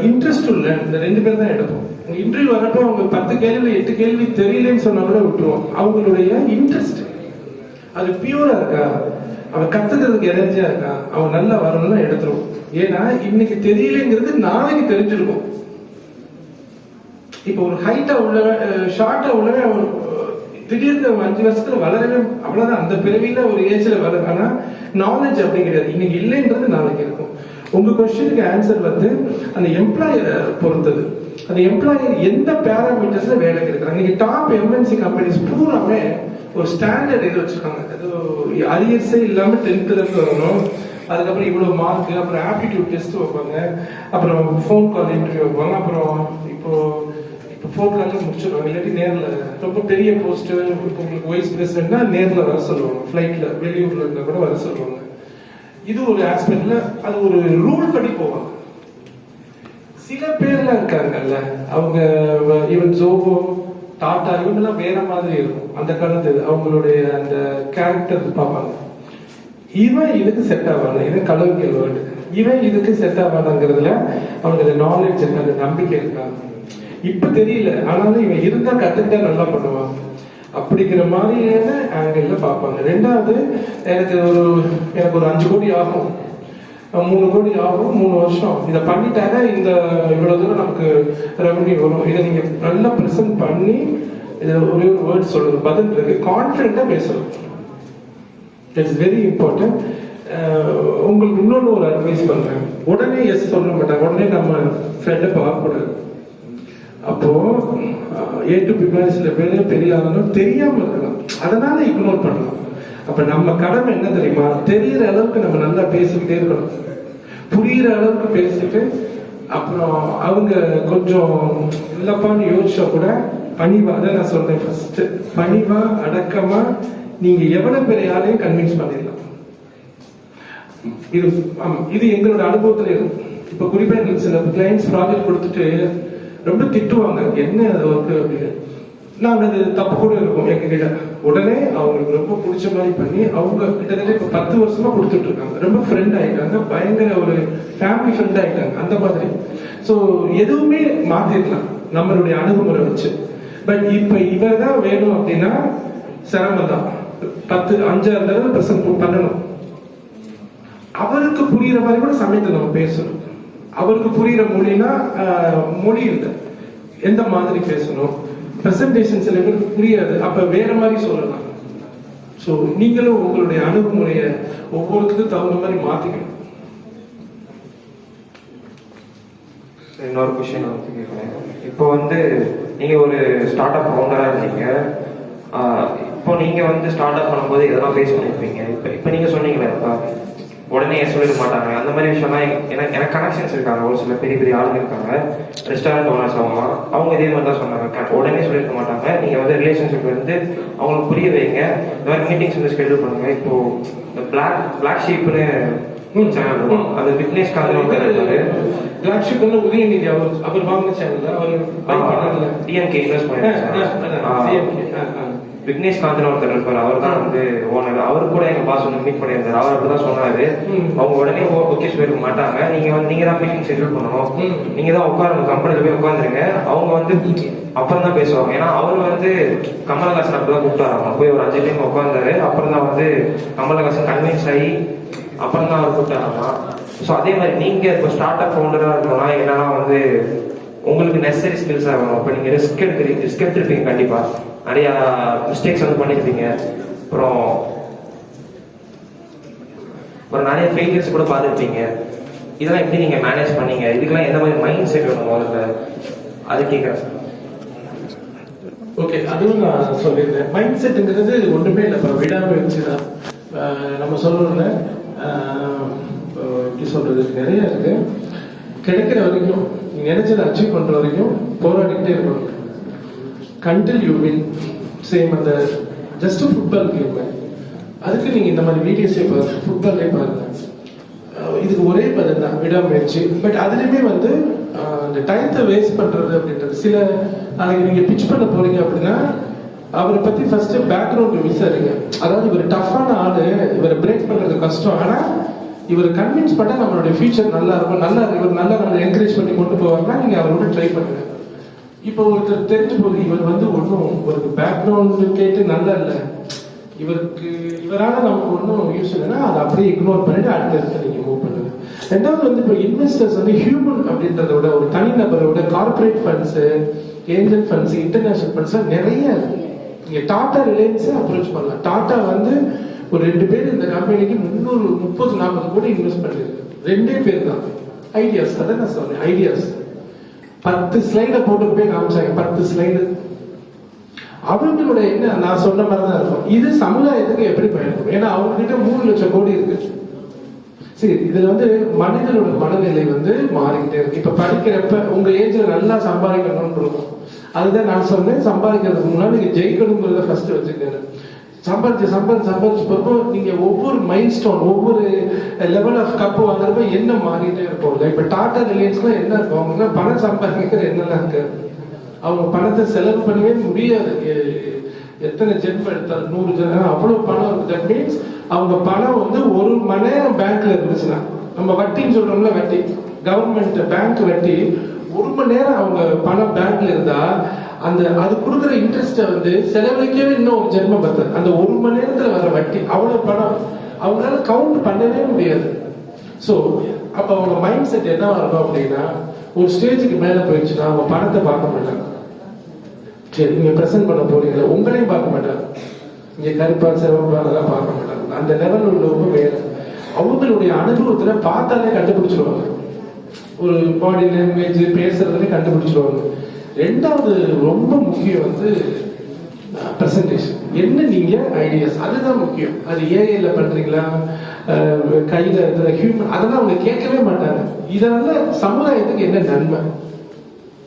இன்ட்ரெஸ்ட் உள்ள இந்த 2 பேர் தான் எடுப்போம். இன்டர்வியூ வரப்போ அவங்க 10 கேள்வி 8 கேள்வி தெரியலன்னு சொன்னா கூட விட்டுருவோம். அவங்களுடைய இன்ட்ரெஸ்ட் அது பியூரா இருக்கா, அவன் கத்துக்கிறதுக்கு எனர்ஜியா இருக்கா, அவன் நல்லா வரணும்னா எடுத்துருவோம். ஏன்னா இன்னைக்கு தெரியலங்கிறது நாளைக்கு தெரிஞ்சிருக்கும். இப்ப ஒரு ஹைட்டா உள்ளவன் ஷார்ட்டா உள்ளவன் அவன் திடீர்னு 5 வருஷத்துல வளரவே அவ்வளவுதான். அந்த பிறவியில ஒரு ஏஜ்ல வளர. ஆனா நாலேஜ் அப்படி கிடையாது. இன்னைக்கு இல்லைன்றது நாளைக்கு இருக்கும். உங்க கொஸ்டினுக்கு ஆன்சர் வந்து அந்த எம்ப்ளாயரை பொறுத்தது. அந்த எம்ப்ளாயர் எந்த பேராமீட்டர்ஸ்ல வேலை கிடைக்கிறாங்க. நீங்க டாப் எம்என்சி கம்பெனிஸ் பூராமே ஒரு ஸ்டாண்டர்ட் இது வச்சிருக்காங்க. அரியர்ஸே இல்லாம 10th இருந்து வரணும். அதுக்கப்புறம் இவ்வளவு மார்க், அப்புறம் ஆப்டிடியூட் டெஸ்ட் வைப்பாங்க, அப்புறம் ஃபோன் கால் இன்டர்வியூ வைப்பாங்க. அப்புறம் இப்போ ஃபோன் கால் முடிச்சிருவாங்க. இல்லாட்டி நேரில் ரொம்ப பெரிய போஸ்ட் உங்களுக்கு வைஸ் பிரசிடென்ட்னா நேரில் வர சொல்லுவாங்க. ஃபிளைட்ல வெளியூர்ல இருந்தா கூட வர சொல்லுவாங்க. இது ஒரு ஆஸ்பெக்ட்ல அது ஒரு ரூல் படி போவாங்க. சில பேர்லாம் இருக்காங்கல்ல, அவங்க ஈவன் ஜோபோ டாடா இவங்கெல்லாம் வேற மாதிரி இருக்கும். அந்த காலத்து அவங்களுடைய அந்த கேரக்டர் பார்ப்பாங்க. இவன் இதுக்கு செட் ஆவாங்க, இது கலோக்கியல் வேர்டு, இவன் இதுக்கு செட் ஆவானங்கிறதுல அவனுக்கு அந்த நாலேஜ் இருக்கு, அந்த நம்பிக்கை இருக்காங்க. இப்ப தெரியல, ஆனாலும் இவன் இருந்தா கத்துக்கிட்டா நல்லா பண்ணுவான் அப்படிங்கிற மாதிரியான ஆங்கிள் பார்ப்பாங்க. 2வது எனக்கு ஒரு 5 கோடி ஆகும், 3 கோடி ஆகும் 3 வருஷம் இதை பண்ணிட்டாங்க, இந்த இவ்வளவு தூரம் நமக்கு ரெவன்யூ வரும், இதை நீங்க நல்லா ப்ரெசென்ட் பண்ணி இதில் ஒரே ஒரு வேர்ட் சொல்றது பதில் இருக்கு, கான்ஃபிடென்ட்டா பேசணும். It's very important. உங்களுக்கு இன்னொன்று ஒரு அட்வைஸ் பண்றேன், உடனே எஸ் சொல்ல மாட்டாங்க, உடனே நம்ம ஃப்ரெண்டை பார்க்கக்கூடாது. அப்போ ஏ டு பின்னாடி சில பேர் பெரிய ஆளுநர் தெரியாம இருக்கலாம், அதனால இக்னோர் பண்ணலாம். அப்ப நம்ம கடமை என்ன தெரியுமா, தெரியிற அளவுக்கு நம்ம நல்லா பேசிக்கிட்டே இருக்கணும், புரியுற அளவுக்கு பேசிட்டு அப்புறம் அவங்க கொஞ்சம் இல்லப்பான்னு யோசிச்சா கூட பணிவா, அதை நான் சொல்றேன் ஃபர்ஸ்ட், பணிவா அடக்கமா நீங்க எவ்வளவு பெரிய ஆளையும் கன்வின்ஸ் பண்ணிடலாம். இது எங்களோட அனுபவத்துல இருக்கும். இப்ப குறிப்பா எங்களுக்கு சில கிளைண்ட்ஸ் ப்ராஜெக்ட் கொடுத்துட்டு ரொம்ப திட்டுவாங்க, என்ன ஒர்க்கு அப்படின்னு. நாங்க அது தப்பு கூட இருக்கும் எங்க கிட்ட, உடனே அவங்களுக்கு ரொம்ப பிடிச்ச மாதிரி பண்ணி அவங்க கிட்டத்தட்ட இப்ப 10 வருஷமா கொடுத்துட்டு இருக்காங்க, ரொம்ப ஃப்ரெண்ட் ஆயிட்டாங்க, பயங்கர ஒரு ஃபேமிலி ஃப்ரெண்ட் ஆயிட்டாங்க அந்த மாதிரி. ஸோ எதுவுமே மாத்திருக்கலாம் நம்மளுடைய அணுகுமுறை வச்சு. பட் இப்ப இவர் தான் வேணும் அப்படின்னா சிரமம் தான், 5-6 தடவை பிரசன்ட் பண்ணணும். அவருக்கு புரியுற மாதிரி கூட சமயத்தை நம்ம பேசணும். அவருக்கு புரியுற மொழினா மொழி இல்லை, எந்த மாதிரி பேசணும். பிரசன்டேஷன் சில பேருக்கு புரியாது, அப்ப வேற மாதிரி சொல்லலாம். ஸோ நீங்களும் உங்களுடைய அணுகுமுறையை ஒவ்வொருத்துக்கும் தகுந்த மாதிரி மாத்திக்கணும். இன்னொரு கொஸ்டின் வந்து கேட்குறேன். இப்போ வந்து நீங்க ஒரு ஸ்டார்ட் அப் ஃபவுண்டரா இருக்கீங்க. இப்போ நீங்க வந்து ஸ்டார்ட் அப் பண்ணும்போது இதெல்லாம் ஃபேஸ் பண்ணிருப்பீங்க. இப்போ நீங்க சொன்னீங்களே உடனே சொல்லிட மாட்டாங்க, அந்த மாதிரி விஷயம்லாம் எனக்கு கனெக்ஷன்ஸ் இருக்காங்க, ஒரு சில பெரிய பெரிய ஆளுங்க இருக்காங்க, ரெஸ்டாரண்ட் ஓனர்ஸ் அவங்க இதே மாதிரி தான் சொன்னாங்க, உடனே சொல்லியிருக்க மாட்டாங்க. நீங்க வந்து ரிலேஷன்ஷிப் வந்து அவங்களுக்கு புரிய வைங்க, இந்த மாதிரி மீட்டிங்ஸ் வந்து ஸ்கெடியூல் பண்ணுங்க. இப்போ இந்த பிளாக் ஷீப்னு சேனல் இருக்கும், அது விக்னேஷ் காந்தன் பிளாக் ஷீப் உதயநிதி அவர் வாங்கின சேனல், அவர் டிஎம்கே இன்வெஸ்ட் பண்ணிருக்காங்க. விக்னேஷ் காந்தன் ஒருத்தர் இருப்பார், அவர் தான் வந்து ஓனர். அவரு கூட எங்க பாஸ் வந்து மீட் பண்ணியிருந்தாரு, அவர் அப்படிதான் சொன்னாரு. அவங்க உடனே ஓகே சொல்லிருக்க மாட்டாங்க, நீங்க தான் மீட்டிங் ஷெட்யூல் பண்ணணும், நீங்க தான் உட்காரணும், கம்பெனில போய் உட்காந்துருங்க, அவங்க வந்து அப்புறம் தான் பேசுவாங்க. ஏன்னா அவர் வந்து கமலஹாசன் அப்படிதான் கூப்பிட்டாராங்க, போய் ஒரு 5 டைம் உட்காந்தாரு, அப்புறம் தான் வந்து கமலஹாசன் கன்வின்ஸ் ஆகி அப்புறம் தான் அவர் கூப்பிட்டாராமா. ஸோ அதே மாதிரி நீங்க இப்போ ஸ்டார்ட் அப் ஃபவுண்டரா இருக்கணும்னா என்னன்னா வந்து உங்களுக்கு நெசசரி ஸ்கில்ஸா வேணும். இப்போ நீங்க ரிஸ்க் எடுத்திருப்பீங்க, கண்டிப்பா நிறைய மிஸ்டேக்ஸ் வந்து பண்ணிருப்பீங்க, அப்புறம் ஒரு நிறைய ஃபெயிலியர்ஸ் கூட பார்த்துருப்பீங்க. இதெல்லாம் எப்படி நீங்க மேனேஜ் பண்ணீங்க? இதுக்கெல்லாம் எந்த மாதிரி மைண்ட் செட் வேணும் முதல்ல, அது கேட்குறேன் சார். ஓகே, அதுவும் நான் சொல்லியிருந்தேன். மைண்ட் செட்டுங்கிறது ஒன்றுமே இல்லை, இப்போ விடாமுயற்சி தான். நம்ம சொல்லணும்ல, எப்படி சொல்றது, நிறைய இருக்கு. கிடைக்கிற வரைக்கும் நீங்க நினைச்சதை அச்சீவ் பண்ற வரைக்கும் போராடிக்கிட்டே இருக்கணும். கண்டில் யூ வின். சேம் அந்த ஜஸ்ட் ஃபுட்பால் கேம், அதுக்கு நீங்க இந்த மாதிரி வீடியோஸே பாருங்க, ஃபுட்பாலே பாருங்க, இதுக்கு ஒரே பதில் தான், விடாமுயற்சி. பட் அதுலயுமே வந்து இந்த டைத்தை வேஸ்ட் பண்றது அப்படின்றது, சில நாளைக்கு நீங்க பிச் பண்ண போறீங்க அப்படின்னா அவரை பத்தி ஃபர்ஸ்ட் பேக்ரவுண்ட் விசாரிங்க. அதாவது இவர் டஃப்பான ஆளு, இவரை பிரேக் பண்றது கஷ்டம், ஆனா இவர் கன்வின்ஸ் பண்ணா நம்மளுடைய ஃபியூச்சர் நல்லா இருக்கும், இவர் நல்லா நம்ம என்கரேஜ் பண்ணி கொண்டு போவாங்கன்னா நீங்க அவரோட ட்ரை பண்ணுங்க. இப்போ ஒருத்தர் தெரிஞ்சு போகுது, இவர் வந்து ஒன்றும் ஒரு பேக்ரவுண்ட் கேட்டு நல்லா இல்லை, இவரால நமக்கு ஒன்றும் யூஸ் இல்லைன்னா அதை அப்படியே இக்னோர் பண்ணிட்டு அடுத்த இடத்துல நீங்க மூவ் பண்ணுங்க. ரெண்டாவது வந்து இப்போ இன்வெஸ்டர்ஸ் வந்து ஹியூமன் அப்படின்றத விட ஒரு தனிநபரோட corporate funds, angel funds, international funds நிறைய இருக்கு. நீங்க டாடா ரிலையன்ஸை அப்ரோச் பண்ணலாம். டாடா வந்து ஒரு 2 பேர் இந்த கம்பெனிக்கு 330-40 கோடி இன்வெஸ்ட் பண்ணிருக்கு. 2 பேர் தான். ஐடியாஸ், அதான் நான் சொன்னேன், ஐடியாஸ். 10 ஸ்லைட போட்டு போய் காமிச்சாங்க, 10 ஸ்லைடு. அவங்களோட என்ன நான் சொன்ன மாதிரி தான் இருக்கும். இது சமுதாயத்துக்கு எப்படி பயன்படும்? ஏன்னா அவங்க கிட்ட 3 லட்சம் கோடி இருக்கு. சரி, இதுல வந்து மனிதனோட மனநிலை வந்து மாறிக்கிட்டே இருக்கு. இப்ப படிக்கிறப்ப உங்க ஏஜ்ல நல்லா சம்பாதிக்கணும்னு இருக்கும். அதுதான் நான் சொன்னேன், சம்பாதிக்கிறதுக்கு முன்னாடி நீங்க ஜெயிக்கணுங்கிறத ஃபர்ஸ்ட் வச்சுக்கணும். சம்பாதிச்சு போறப்போ நீங்க ஒவ்வொரு மைல் ஸ்டோன், ஒவ்வொரு லெவல் ஆஃப் கப்பு வாங்குறப்ப என்ன மாறிட்டே இருக்கும். இப்ப டாடா ரிலையன்ஸ்லாம் என்ன இருக்கும், அவங்க பணம் சம்பாதிக்கிற என்னெல்லாம் இருக்கு, அவங்க பணத்தை செலவு பண்ணவே முடியாது. எத்தனை ஜென்ம எடுத்தாலும் 100 ஜென்மம் அவ்வளவு பணம் இருக்கு. தட் மீன்ஸ் அவங்க பணம் வந்து 1 மணி நேரம் பேங்க்ல இருந்துச்சுன்னா, நம்ம வட்டின்னு சொல்றோம்ல, வட்டி கவர்மெண்ட் பேங்க் வட்டி, 1 மணி நேரம் அவங்க பணம் பேங்க்ல இருந்தா அது கொடுக்குற இன்ட்ரெஸ்ட வந்து செலவழிக்கவே இன்னும் ஒரு ஜென்மம் பத்து. அந்த 1 மணி நேரத்துல வர வட்டி அவ்வளவு பணம் அவங்களால கவுண்ட் பண்ணவே முடியாது. ஸோ அப்போ அவங்க மைண்ட் செட் என்னவா இருக்கும் அப்படின்னா, ஒரு ஸ்டேஜுக்கு மேலே போயிடுச்சுன்னா அவங்க பணத்தை பார்க்க மாட்டாங்க. சரி, நீங்க ப்ரெசென்ட் பண்ண போறீங்களா, உங்களையும் பார்க்க மாட்டாங்க. இங்க கருப்பா சிவப்பா அதெல்லாம் பார்க்க மாட்டாங்க. அந்த லெவல் உள்ளவங்க வேற. அவங்களுடைய அனுபவத்துல பார்த்தாலே கண்டுபிடிச்சிருவாங்க. ஒரு பாடி லாங்குவேஜ் பேசுறதுல கண்டுபிடிச்சிருவாங்க. ரெண்டாவது ரொம்ப முக்கியம் வந்து பிரசன்டேஷன். என்ன நீங்க ஐடியாஸ், அதுதான் முக்கியம். அது ஏஐல பண்றீங்களா, கையில இருக்கிற ஹியூமன், அதெல்லாம் அவங்க கேட்கவே மாட்டாங்க. இதனால சமுதாயத்துக்கு என்ன நன்மை?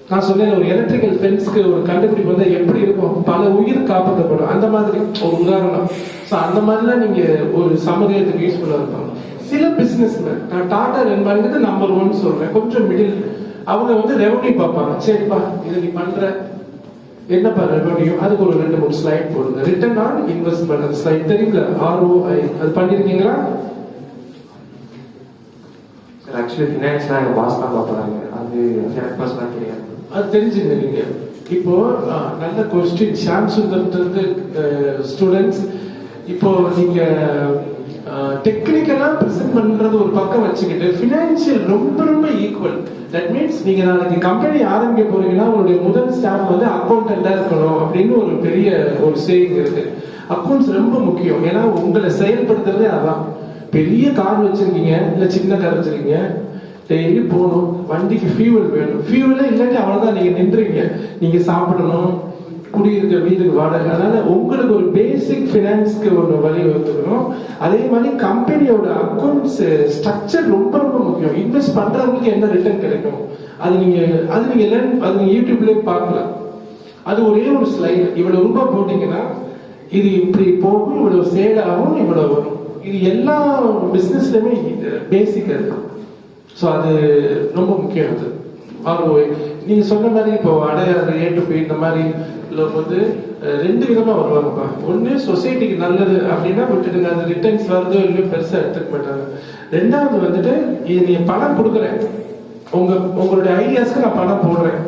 நான் சொன்னேன், ஒரு எலக்ட்ரிக்கல் ஃபென்ஸ்க்கு ஒரு கண்டுபிடிப்பு வந்து எப்படி இருக்கும், பல உயிர் காப்பாற்றப்படும். அந்த மாதிரி ஒரு உதாரணம். ஸோ அந்த மாதிரிலாம் நீங்க ஒரு சமுதாயத்துக்கு யூஸ்ஃபுல்லா இருக்கும். சில பிசினஸ் மேன், நான் டாடா ரெண்டு நம்பர் 1 சொல்றேன், கொஞ்சம் மிடில், அவங்க வந்து ரெவன்யூ பார்ப்பாங்க. சரிப்பா, இதை நீ பண்ற, என்னப்பா ரெவன்யூ, அதுக்கு ஒரு 2-3 ஸ்லைட் போடுங்க. ரிட்டர்ன் ஆன் இன்வெஸ்ட்மெண்ட், அந்த ஸ்லைட் தெரியுங்களா, ROI, அது பண்ணிருக்கீங்களா? சார் ஆக்சுவலி ஃபினான்ஸ்லாம் எங்கள் பாஸ் தான் பார்ப்பாங்க. அது எனக்கு பர்சனலாக தெரியாது. அது தெரிஞ்சுங்க. நீங்க இப்போ நல்ல கொஸ்டின் ஷாம் சுந்தர் ஸ்டூடெண்ட்ஸ். இப்போ நீங்க டெக்னிக்கலா பிரசன்ட் பண்றது ஒரு பக்கம் வச்சுக்கிட்டு, பினான்சியல் ரொம்ப ரொம்ப ஈக்குவல். தட் மீன்ஸ் நீங்க நாளைக்கு கம்பெனி ஆரம்பிக்க போறீங்கன்னா உங்களுடைய முதல் ஸ்டாஃப் வந்து அக்கௌண்டண்டா இருக்கணும் அப்படின்னு ஒரு பெரிய ஒரு சேயிங் இருக்கு. அக்கௌண்ட்ஸ் ரொம்ப முக்கியம். ஏன்னா உங்களை செயல்படுத்துறதே அதான். பெரிய கார் வச்சிருக்கீங்க இல்ல சின்ன கார் வச்சிருக்கீங்க, டெய்லி போகணும், வண்டிக்கு ஃபியூவல் வேணும். ஃபியூவலே இல்லாட்டி அவ்வளவுதான், நீங்க நின்றுங்க. நீங்க சாப்பிடணும், குடியிருக்க வீட்டுக்கு வாடகை. அதனால உங்களுக்கு ஒரு பேசிக் பினான்ஸ்க்கு ஒரு வழி வகுத்துக்கணும். அதே மாதிரி கம்பெனியோட அக்கௌண்ட்ஸ் ஸ்ட்ரக்சர் ரொம்ப ரொம்ப முக்கியம். இன்வெஸ்ட் பண்றவங்களுக்கு என்ன ரிட்டர்ன் கிடைக்கும், அது நீங்க யூடியூப்லயே பார்க்கலாம். அது ஒரே ஒரு ஸ்லைடு, இவ்வளவு ரூபாய் போட்டீங்கன்னா இது இப்படி போகும், இவ்வளவு சேல் ஆகும், இவ்வளவு வரும். இது எல்லா பிசினஸ்லயுமே பேசிக் இருக்கு. ஸோ அது ரொம்ப முக்கியம். அது ROI நீங்க சொன்ன மாதிரி இப்போ அடையாறு A to B இந்த மாதிரி வந்து 2 விதமா வருவாங்கப்பா. ஒண்ணு சொசைட்டிக்கு நல்லது அப்படின்னா விட்டுடுங்க, அது ரிட்டர்ன்ஸ் வருதோ இல்லையோ பெருசா எடுத்துக்க மாட்டாங்க. ரெண்டாவது வந்துட்டு, நீ பணம் கொடுக்குறேன், உங்களுடைய ஐடியாஸ்க்கு நான் பணம் போடுறேன்,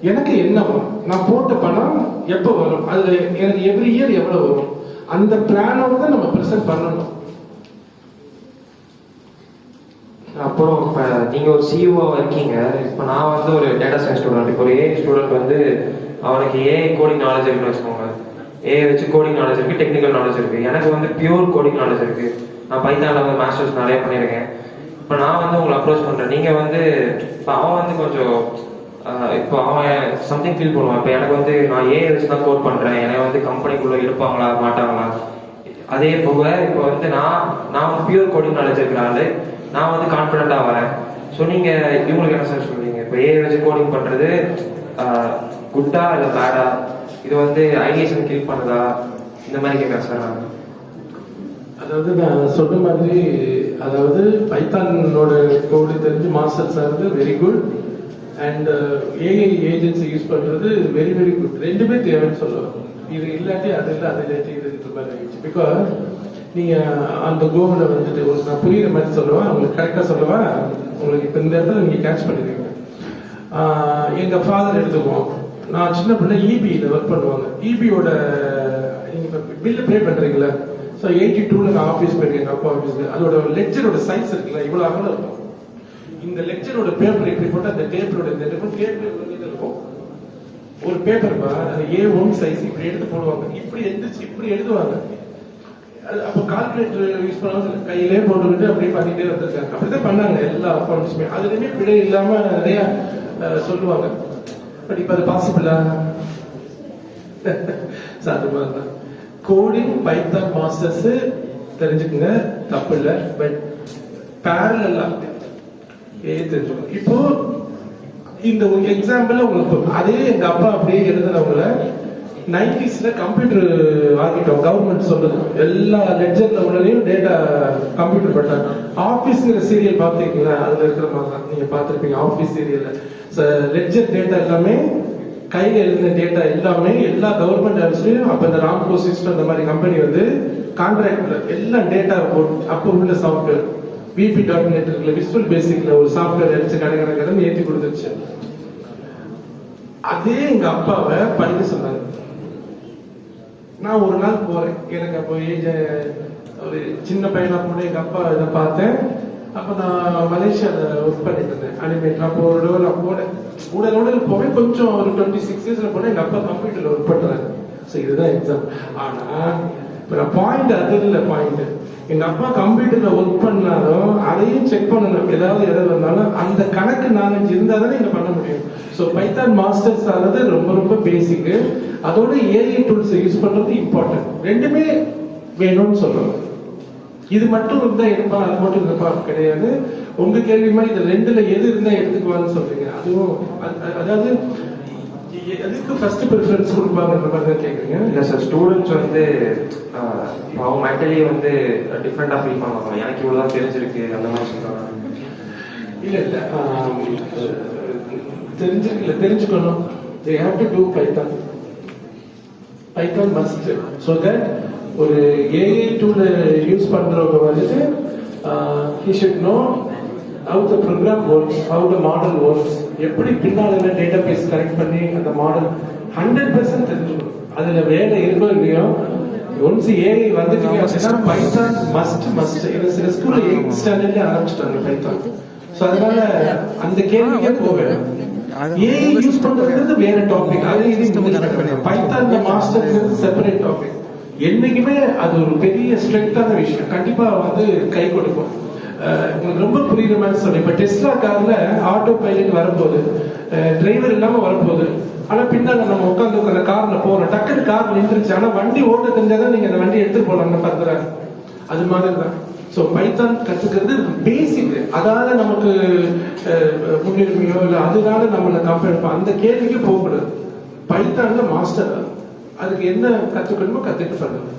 எனக்கு என்ன வரும், நான் போட்ட பணம் எப்போ வரும், அதுல எனக்கு எவ்ரி இயர் எவ்வளவு வரும், அந்த பிளானோட தான் நம்ம ப்ரெசென்ட் பண்ணணும். அப்புறம் இப்போ நீங்கள் ஒரு சிஇஓ இருக்கீங்க. இப்போ நான் வந்து ஒரு டேட்டா சயின்ஸ் ஸ்டூடெண்ட். இப்போ ஒரு ஏஐ ஸ்டூடெண்ட் வந்து அவனுக்கு ஏஐ கோடிங் நாலேஜ் இருக்குன்னு வச்சுக்கோங்க. ஏஐ வச்சு கோடிங் நாலேஜ் இருக்குது, டெக்னிக்கல் நாலேஜ் இருக்குது. எனக்கு வந்து பியூர் கோடிங் நாலேஜ் இருக்குது. நான் பைத்தானில் வந்து மாஸ்டர்ஸ் நிறைய பண்ணியிருக்கேன். இப்போ நான் வந்து உங்களை அப்ரோச் பண்ணுறேன். நீங்கள் வந்து இப்போ அவன் வந்து கொஞ்சம் இப்போ அவன் சம்திங் ஃபீல் பண்ணுவான். இப்போ எனக்கு வந்து நான் ஏஐ வச்சு தான் கோட் பண்ணுறேன், எனக்கு வந்து கம்பெனிக்குள்ளே எடுப்பாங்களா மாட்டாங்களா. அதே போக இப்போ வந்து நான் வந்து பியூர் கோடிங் நாலேஜ் இருக்கிறாள், நான் வந்து கான்ஃபிடென்ட்டா வரேன். ஸோ நீங்க இவங்களுக்கு என்ன சார் சொல்றீங்க? இப்போ ஏஐ வச்சு கோடிங் பண்றது குட்டா இல்லை பேடா? இது வந்து ஐடியேஷன் கில் பண்ணுதா? இந்த மாதிரி கேட்குறேன் சார் நான். அதாவது நான் சொன்ன மாதிரி, அதாவது பைத்தானோட கோடு தெரிஞ்சு மாஸ்டர்ஸ் ஆகுது very good, and AI agency use பண்றது வெரி வெரி குட். ரெண்டுமே தேவைன்னு சொல்லுவாங்க. இது இல்லாட்டி அது இல்லை, அது இல்லாட்டி இது மாதிரி ஆயிடுச்சு. பிகாஸ் நீங்க அந்த கோவில் வந்துட்டு நான் புரியுற மாதிரி சொல்லுவேன், உங்களுக்கு கரெக்டா சொல்லுவேன். உங்களுக்கு இப்ப இந்த இடத்துல நீங்க கேட்ச் பண்ணிருக்கீங்க. எங்க ஃபாதர் எடுத்துக்குவோம், நான் சின்ன பிள்ளை இபியில ஒர்க் பண்ணுவாங்க. இபியோட நீங்க பில்லு பே பண்றீங்களா? ஸோ 82ல நான் ஆஃபீஸ் போயிருக்கேன், எங்க அப்பா ஆஃபீஸ்க்கு. அதோட லெக்சரோட சைஸ் இருக்குல்ல, இவ்வளவு அகலம் இருக்கும். இந்த லெக்சரோட பேப்பர் இப்படி போட்டு அந்த டேபிளோட டேபிள் இருக்கும். ஒரு பேப்பர் அது A1 சைஸ் இப்படி எடுத்து போடுவாங்க, இப்படி எழுந்துச்சு இப்படி எழுதுவாங்க. அப்போ கால்குலேட்டர் யூஸ் பண்ணாம கையிலே போட்டுக்கிட்டு அப்படியே பண்ணிட்டே வந்திருக்காங்க. அப்படிதான் பண்ணாங்க எல்லா அக்கௌண்ட்ஸுமே. அதுலயுமே பிழை இல்லாம நிறைய சொல்லுவாங்க. பட் இப்ப அது பாசிபிளா? சாத்தியமா இருந்தா கோடிங் பைத்தான் மாஸ்டர்ஸ் தெரிஞ்சுக்குங்க, தப்பு இல்லை. பட் பேரலா தெரிஞ்சுக்கணும். இப்போ இந்த ஒரு எக்ஸாம்பிள் உங்களுக்கு, அதே எங்க அப்பா அப்படியே எழுதுனவங்கள 90sல கம்ப்யூட்டர் வாங்கிட்டோம், கவர்மெண்ட் சொல்லுது. எல்லா லெட்ஜர்ல உள்ளதையும் டேட்டா கம்ப்யூட்டர் பண்ணாங்க. ஆபீஸ்ங்கிற சீரியல் பார்த்துருக்கீங்களா? அதுல இருக்கிற மாதிரி தான் நீங்க பார்த்துருப்பீங்க. ஆபீஸ் சீரியல்ல லெட்ஜர் டேட்டா எல்லாமே, கையில எழுதின டேட்டா எல்லாமே எல்லா கவர்மெண்ட் ஆஃபீஸ்லயும். அப்ப இந்த ராம்கோ சிஸ்டம் இந்த மாதிரி கம்பெனி வந்து கான்ட்ராக்ட்ல எல்லா டேட்டா போட்டு, அப்ப உள்ள சாஃப்ட்வேர் VB.net இருக்குல்ல, விசுவல் பேசிக்ல ஒரு சாஃப்ட்வேர் அடிச்சு கடை ஏற்றி கொடுத்துருச்சு. அதே எங்க அப்பாவை படிக்க சொன்னாங்க. நான் ஒரு நாள் போறேன், எனக்கு அப்போ ஏஜ் ஒரு சின்ன பையனா போன எங்க அப்பா இதை பார்த்தேன். அப்போ நான் மலேசியாவில் ஒர்க் பண்ணிட்டு இருந்தேன் அனிமேட்டர். அப்போ உடலோட போவேன். கொஞ்சம் ஒரு 26 இயர்ஸ்ல போனேன். எங்கள் அப்பா கம்ப்யூட்டரில் ஒர்க் பண்ணுறாங்க. ஸோ இதுதான் எக்ஸாம். ஆனால் இப்போ நான் பாயிண்ட் அது இல்லை. பாயிண்ட் எங்கள் அப்பா கம்ப்யூட்டரில் ஒர்க் பண்ணாலும் அதையும் செக் பண்ணணும். ஏதாவது இருந்தாலும் அந்த கணக்கு நாலேஜ் இருந்தால் தானே இங்கே பண்ண முடியும். ஸோ பைத்தான் மாஸ்டர்ஸ் ஆனது ரொம்ப ரொம்ப பேசிக்கு. அதோட ஏஐ டூல்ஸ் யூஸ் பண்ணுறது இம்பார்ட்டன்ட். ரெண்டுமே வேணும்னு சொல்லணும். இது மட்டும் இருந்தா எடுப்பா, அது மட்டும் இருப்பா கிடையாது. உங்க கேள்வி மாதிரி இந்த ரெண்டுல எது இருந்தா எடுத்துக்குவான்னு சொல்றீங்க. அதுவும் அதாவது எதுக்கு ஃபர்ஸ்ட் ப்ரிஃபரன்ஸ் கொடுப்பாங்கன்ற மாதிரி தான் கேட்குறீங்க. இல்லை சார், ஸ்டூடெண்ட்ஸ் வந்து அவங்க மென்டலி வந்து டிஃப்ரெண்டாக ஃபீல் பண்ணுவாங்க. எனக்கு இவ்வளோதான் தெரிஞ்சிருக்கு அந்த மாதிரி சொல்கிறாங்க. இல்லை தெரிஞ்சுக்கணும். they have to do python must, so that ஒரு ஏஐ டூல் யூஸ் பண்றவங்க வந்துட்டு he should know how the program works, how the model works, எப்படி பின்னால டேட்டாபேஸ் கனெக்ட் பண்ணி அந்த மாடல் 100% தெரிஞ்சுக்கணும். அதுல வேலை இருக்கோ இல்லையோ, ஒன்ஸ் ஏஐ வந்துட்டீங்க அப்படின்னா பைத்தான் மஸ்ட். சில ஸ்கூல்ல 8th ஸ்டாண்டர்ட்ல ஆரம்பிச்சிட்டாங்க பைத்தான். ஸோ அதனால அந்த கேள்வியே போவேன். ஏஐ யூஸ் பண்றது வேற டாபிக். அது இது பைத்தான் மாஸ்டர் செப்பரேட் டாபிக். என்னைக்குமே அது ஒரு பெரிய ஸ்ட்ரென்த்தான விஷயம். கண்டிப்பா வந்து கை கொடுக்கும். உங்களுக்கு ரொம்ப புரியுற மாதிரி சொல்றேன். இப்ப டெஸ்லா கார்ல ஆட்டோ பைலட் வரும்போது டிரைவர் இல்லாம வரும்போது, ஆனா பின்னால நம்ம உட்காந்து கார்ல போறோம். டக்குனு கார் நின்றுச்சு. ஆனா வண்டி ஓட்ட தெரிஞ்சாதான் நீங்க அந்த வண்டி எடுத்துட்டு போலாம் பத்திர. அது மாதிரிதான். ஸோ பைத்தான் கத்துக்கிறது பேசிக். அதால நமக்கு முன்னுரிமையோ இல்லை அதனால நம்மளை கம்பேர் அந்த கேள்விக்கு போகக்கூடாது. பைத்தான்ல மாஸ்டர். அதுக்கு என்ன கத்துக்கணுமோ கத்துட்டு பண்ணுங்க.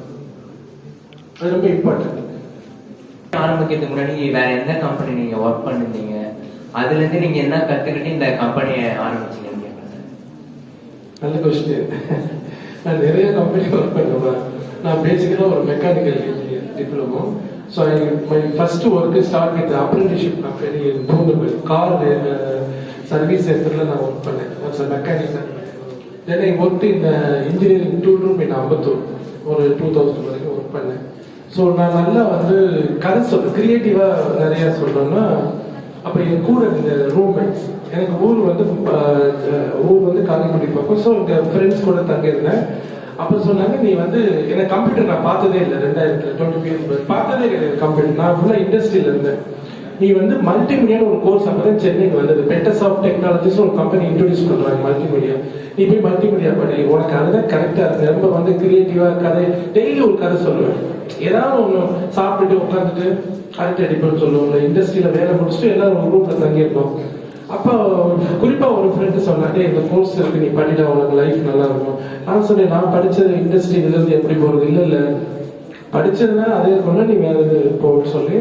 அது ரொம்ப இம்பார்ட்டன்ட். ஆரம்பிக்கிறதுக்கு முன்னாடி வேற எந்த கம்பெனி நீங்க ஒர்க் பண்ணிருந்தீங்க? அதுல இருந்து நீங்க என்ன கத்துக்கிட்டு இந்த கம்பெனியை ஆரம்பிச்சீங்க? நல்ல கொஸ்டின். நான் நிறைய கம்பெனி ஒர்க் பண்ணுவேன். நான் பேசிக்கலா ஒரு mechanical engineer diploma. So my first work start with apprenticeship company தூண்டுபல் கார் சர்வீஸ் சென்டர்ல நான் ஒர்க் பண்ணேன். Mechanical. Then I worked in engineering tool room in Ambattur. ஒரு 2000 வரைக்கும் ஒர்க் பண்ணேன். ஸோ நான் நல்லா வந்து கதை சொல்றேன், கிரியேட்டிவா நிறைய சொல்றேன்னா, அப்ப என் கூட இந்த ரூம்மேட்ஸ், எனக்கு ஊர் வந்து காரைக்குடி பக்கம். ஸோ இங்க ஃப்ரெண்ட்ஸ் கூட தங்கியிருந்தேன். அப்ப சொன்னாங்க, நீ வந்து எனக்கு கம்ப்யூட்டர் நான் பார்த்ததே இல்லை. 2020 பார்த்ததே கிடையாது கம்ப்யூட்டர். நான் ஃபுல்லா இண்டஸ்ட்ரியில இருந்தேன். நீ வந்து மல்டிமீடியான்னு ஒரு கோர்ஸ் அப்பதான் சென்னைக்கு வந்தது. பெட்டசாஃப்ட் டெக்னாலஜிஸ் ஒரு கம்பெனி இன்ட்ரோடியூஸ் பண்றாங்க மல்டிமீடியா. நீ போய் மல்டிமீடியா படி, உனக்கு அதுதான் கரெக்டா இருக்கு. ரொம்ப வந்து கிரியேட்டிவா கதை, டெய்லி ஒரு கதை சொல்லுவேன். ஏதாவது ஒண்ணு சாப்பிட்டுட்டு உட்காந்துட்டு கரெக்ட் அடிப்பேன்னு சொல்லுவோம்ல. இண்டஸ்ட்ரியில வேலை முடிச்சுட்டு எல்லாரும் ஒரு ரூம்ல தங்கியிருந்தோம். அப்போ குறிப்பா ஒரு ஃப்ரெண்டு சொன்னாங்க, இந்த கோர்ஸ் இருக்கு, நீ பண்ணிட்டா உனக்கு லைஃப் நல்லா இருக்கும். நான் சொன்னேன், நான் படிச்சது இண்டஸ்ட்ரி, இதுல இருந்து எப்படி போறது? இல்ல படிச்சதுன்னா அதே கொண்டு நீ வேற இது போன்னு சொல்லி,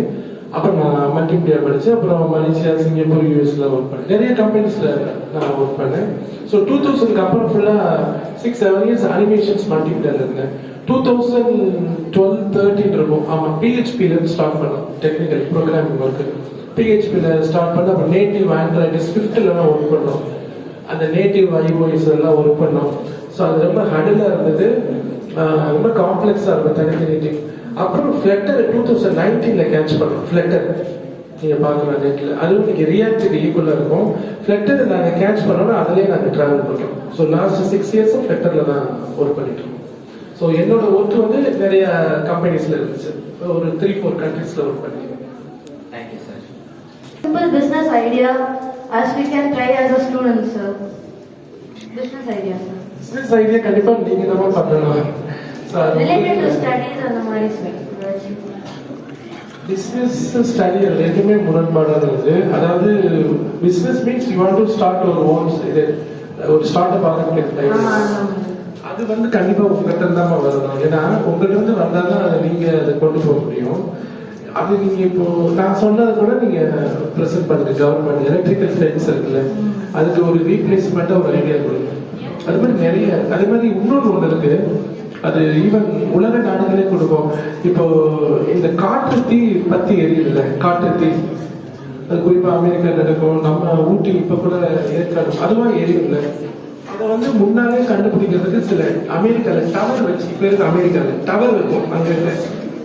அப்புறம் நான் மல்டிமீடியா படிச்சேன். அப்புறம் மலேசியா, சிங்கப்பூர், யூஎஸ்ல ஒர்க் பண்ணேன். நிறைய கம்பெனிஸ்ல நான் ஒர்க் பண்ணேன். ஸோ 2000க்கு அப்புறம் ஃபுல்லா 6-7 இயர்ஸ் அனிமேஷன்ஸ் மல்டிமீடியால இருந்தேன். 2012-13 இருக்கும். ஆமா, PHP-ல ஸ்டார்ட் பண்ணோம். டெக்னிக்கல் ப்ரோக்ராமிங் ஒர்க் PHP-ல ஸ்டார்ட் பண்ண. அப்புறம் நேட்டிவ் ஆண்ட்ராய்டு ஸ்விஃப்ட்ல ஒர்க் பண்ணோம். அந்த நேட்டிவ் iOS எல்லாம் ஒர்க் பண்ணோம். ஸோ அது ரொம்ப ஹடலா இருந்தது, ரொம்ப காம்ப்ளெக்ஸா இருக்கும் தனித்தனி. அப்புறம் ஃபிளட்டர் 2019ல கேட்ச் பண்ணோம். ஃபிளட்டர் நீங்க பார்க்கலாம் நெட்ல. அதுவும் இன்னைக்கு ரியாக்டுக்கு ஈக்குவலா இருக்கும். ஃபிளட்டர் நாங்க கேட்ச் பண்ணோம்னா அதுலயே நாங்க டிராவல் பண்றோம். ஸோ லாஸ்ட் 6 இயர்ஸ் ஃபிளட்டர்ல தான் ஒர்க் பண்ணிட்டு இருக்கோம். ஸோ என்னோட ஒர்க் வந்து நிறைய கம்பெனிஸ்ல இருந்துச்சு. ஒரு 3-4 கண்ட்ரீஸ்ல ஒர்க் பண்ணிருக்கேன். Thank you sir. Simple business idea as we can try as a student, sir. Business idea, sir. Business idea கண்டிப்பா நீங்க தான் பண்ணணும். Related to studies and the money, sir. Business study ரெண்டுமே முரண்பாடாக இருக்குது. அதாவது business means you want to start ஒரு own இது, ஒரு ஸ்டார்ட் அப் ஆரம்பிக்கிறது. அது வந்து கண்டிப்பா உங்ககிட்ட தான் வரணும். ஏன்னா உங்ககிட்ட இருந்து வந்தாதான் நீங்க அதை கொண்டு போக முடியும். அது நீங்க இப்போ நான் சொன்னதை கூட நீங்க ப்ரெசென்ட் பண்ணுங்க. கவர்மெண்ட் எலக்ட்ரிக்கல் ஃபென்ஸ் இருக்குல்ல, அதுக்கு ஒரு ரீப்ளேஸ்மெண்டா ஒரு ஐடியா கொடுங்க. அது மாதிரி நிறைய, அதே மாதிரி இன்னொன்று ஒன்று இருக்கு. அது ஈவன் உலக நாடுகளே கொடுக்கும். இப்போ இந்த காற்று தீ பத்தி எரியுதுல்ல, காற்று தீ, அது குறிப்பா அமெரிக்கா நடக்கும். நம்ம ஊட்டி இப்ப கூட ஏற்காடு அதுவா எரியுதுல்ல. அதை வந்து முன்னாலே கண்டுபிடிக்கிறதுக்கு சில அமெரிக்கால டவர் வச்சு, இப்ப அமெரிக்கால டவர் இருக்கும். அங்க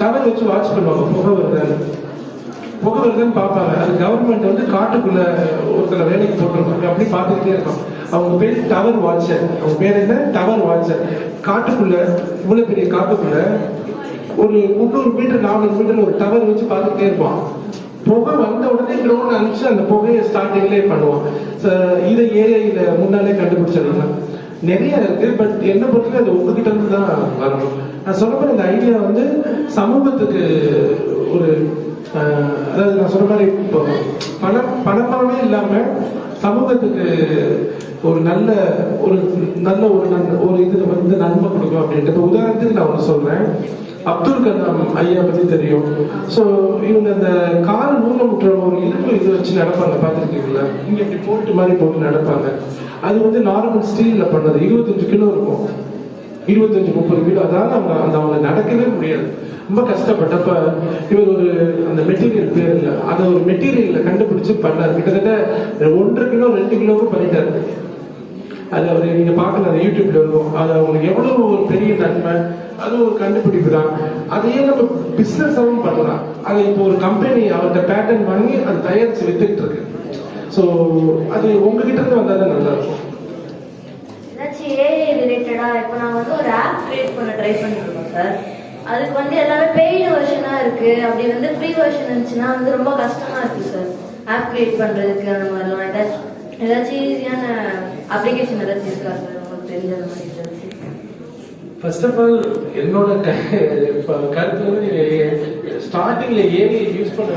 டவர் வச்சு வாட்ச் பண்ணுவாங்க புகை வருதான்னு. புகை வருதுன்னு பார்ப்பாங்க. அது கவர்மெண்ட் வந்து காட்டுக்குள்ள ஒருத்தர வேலைக்கு போட்டுருப்பாங்க. அப்படி பார்த்துக்கிட்டே இருக்கும். அவங்க பேர் டவர் வாட்சர். அவங்க பேர் என்ன? Tower watcher. காட்டுக்குள்ள, இவ்வளவு பெரிய காட்டுக்குள்ள ஒரு 300 மீட்டர் 400 மீட்டர் ஒரு டவர் வச்சு பார்த்துக்கிட்டே இருப்பான். புகை வந்த உடனே ட்ரோன் அனுப்பிச்சு அந்த புகையை ஸ்டார்டிங்லேயே பண்ணுவோம். இதை ஏஐல முன்னாலே கண்டுபிடிச்சிடலாம். நிறைய இருக்கு. பட் என்ன பொறுத்தவரை அது உங்ககிட்ட இருந்து தான் வரணும். நான் சொல்ல போற இந்த ஐடியா வந்து சமூகத்துக்கு ஒரு அதாவது நான் சொன்ன மாதிரி இப்போ பணமாவே இல்லாம சமூகத்துக்கு ஒரு நல்ல ஒரு இதுல வந்து நன்மை கொடுக்கும் அப்படின்ட்டு. இப்போ உதாரணத்துக்கு நான் ஒன்று சொல்றேன். அப்துல் கலாம் ஐயா பத்தி தெரியும். ஸோ இவங்க அந்த கால் ஊனமுற்ற ஒரு இரும்பு இது வச்சு நடப்பாங்க, பார்த்துருக்கீங்களா? இங்க இப்படி போட்டு மாதிரி போட்டு நடப்பாங்க. அது வந்து நார்மல் ஸ்டீல்ல பண்ணது. 25 கிலோ இருக்கும், 25-30 கிலோ. அதனால அவங்க நடக்கவே முடியாது, ரொம்ப கஷ்டப்பட்டப்ப இவர் ஒரு அந்த மெட்டீரியல் பேர் இல்லை, அதை ஒரு மெட்டீரியல்ல கண்டுபிடிச்சு பண்ணார். கிட்டத்தட்ட 1.5 கிலோ 2 கிலோவும் பண்ணிட்டாரு. அது அவர் நீங்க பார்க்கல, அது யூடியூப்ல இருக்கும். அது அவங்களுக்கு எவ்வளவு ஒரு பெரிய நன்மை. அது ஒரு கண்டுபிடிப்பு தான். அதையே நம்ம பிசினஸாவும் பண்ணலாம். அதை இப்போ ஒரு கம்பெனி அவர்கிட்ட பேட்டன் வாங்கி அதை தயாரிச்சு வித்துக்கிட்டு இருக்கு. ஸோ அது உங்ககிட்ட இருந்து வந்தாதான் நல்லா இருக்கும். ஏதாச்சும் ஏஐ ரிலேட்டடா இப்போ நான் வந்து ஒரு ஆப் கிரியேட் பண்ண ட்ரை பண்ணிருக்கோம் சார். அதுக்கு வந்து எல்லாமே பெய்டு வெர்ஷனா இருக்கு. அப்படி வந்து ஃப்ரீ வெர்ஷன் இருந்துச்சுன்னா வந்து ரொம்ப கஷ்டமா இருக்கு சார் ஆப் கிரியேட் பண்றதுக்கு. அந்த மாதிரிலாம் ஏதாச்சும் ஈஸியான அப்ளிகேஷன் ஏதாச்சும் இருக்கா சார் உங்களுக்கு தெரிஞ்ச அந்த மாதிரி? ஃபர்ஸ்ட் ஆஃப் ஆல் என்னோட கருத்து வந்து ஸ்டார்டிங்ல ஏஐ யூஸ் பண்ண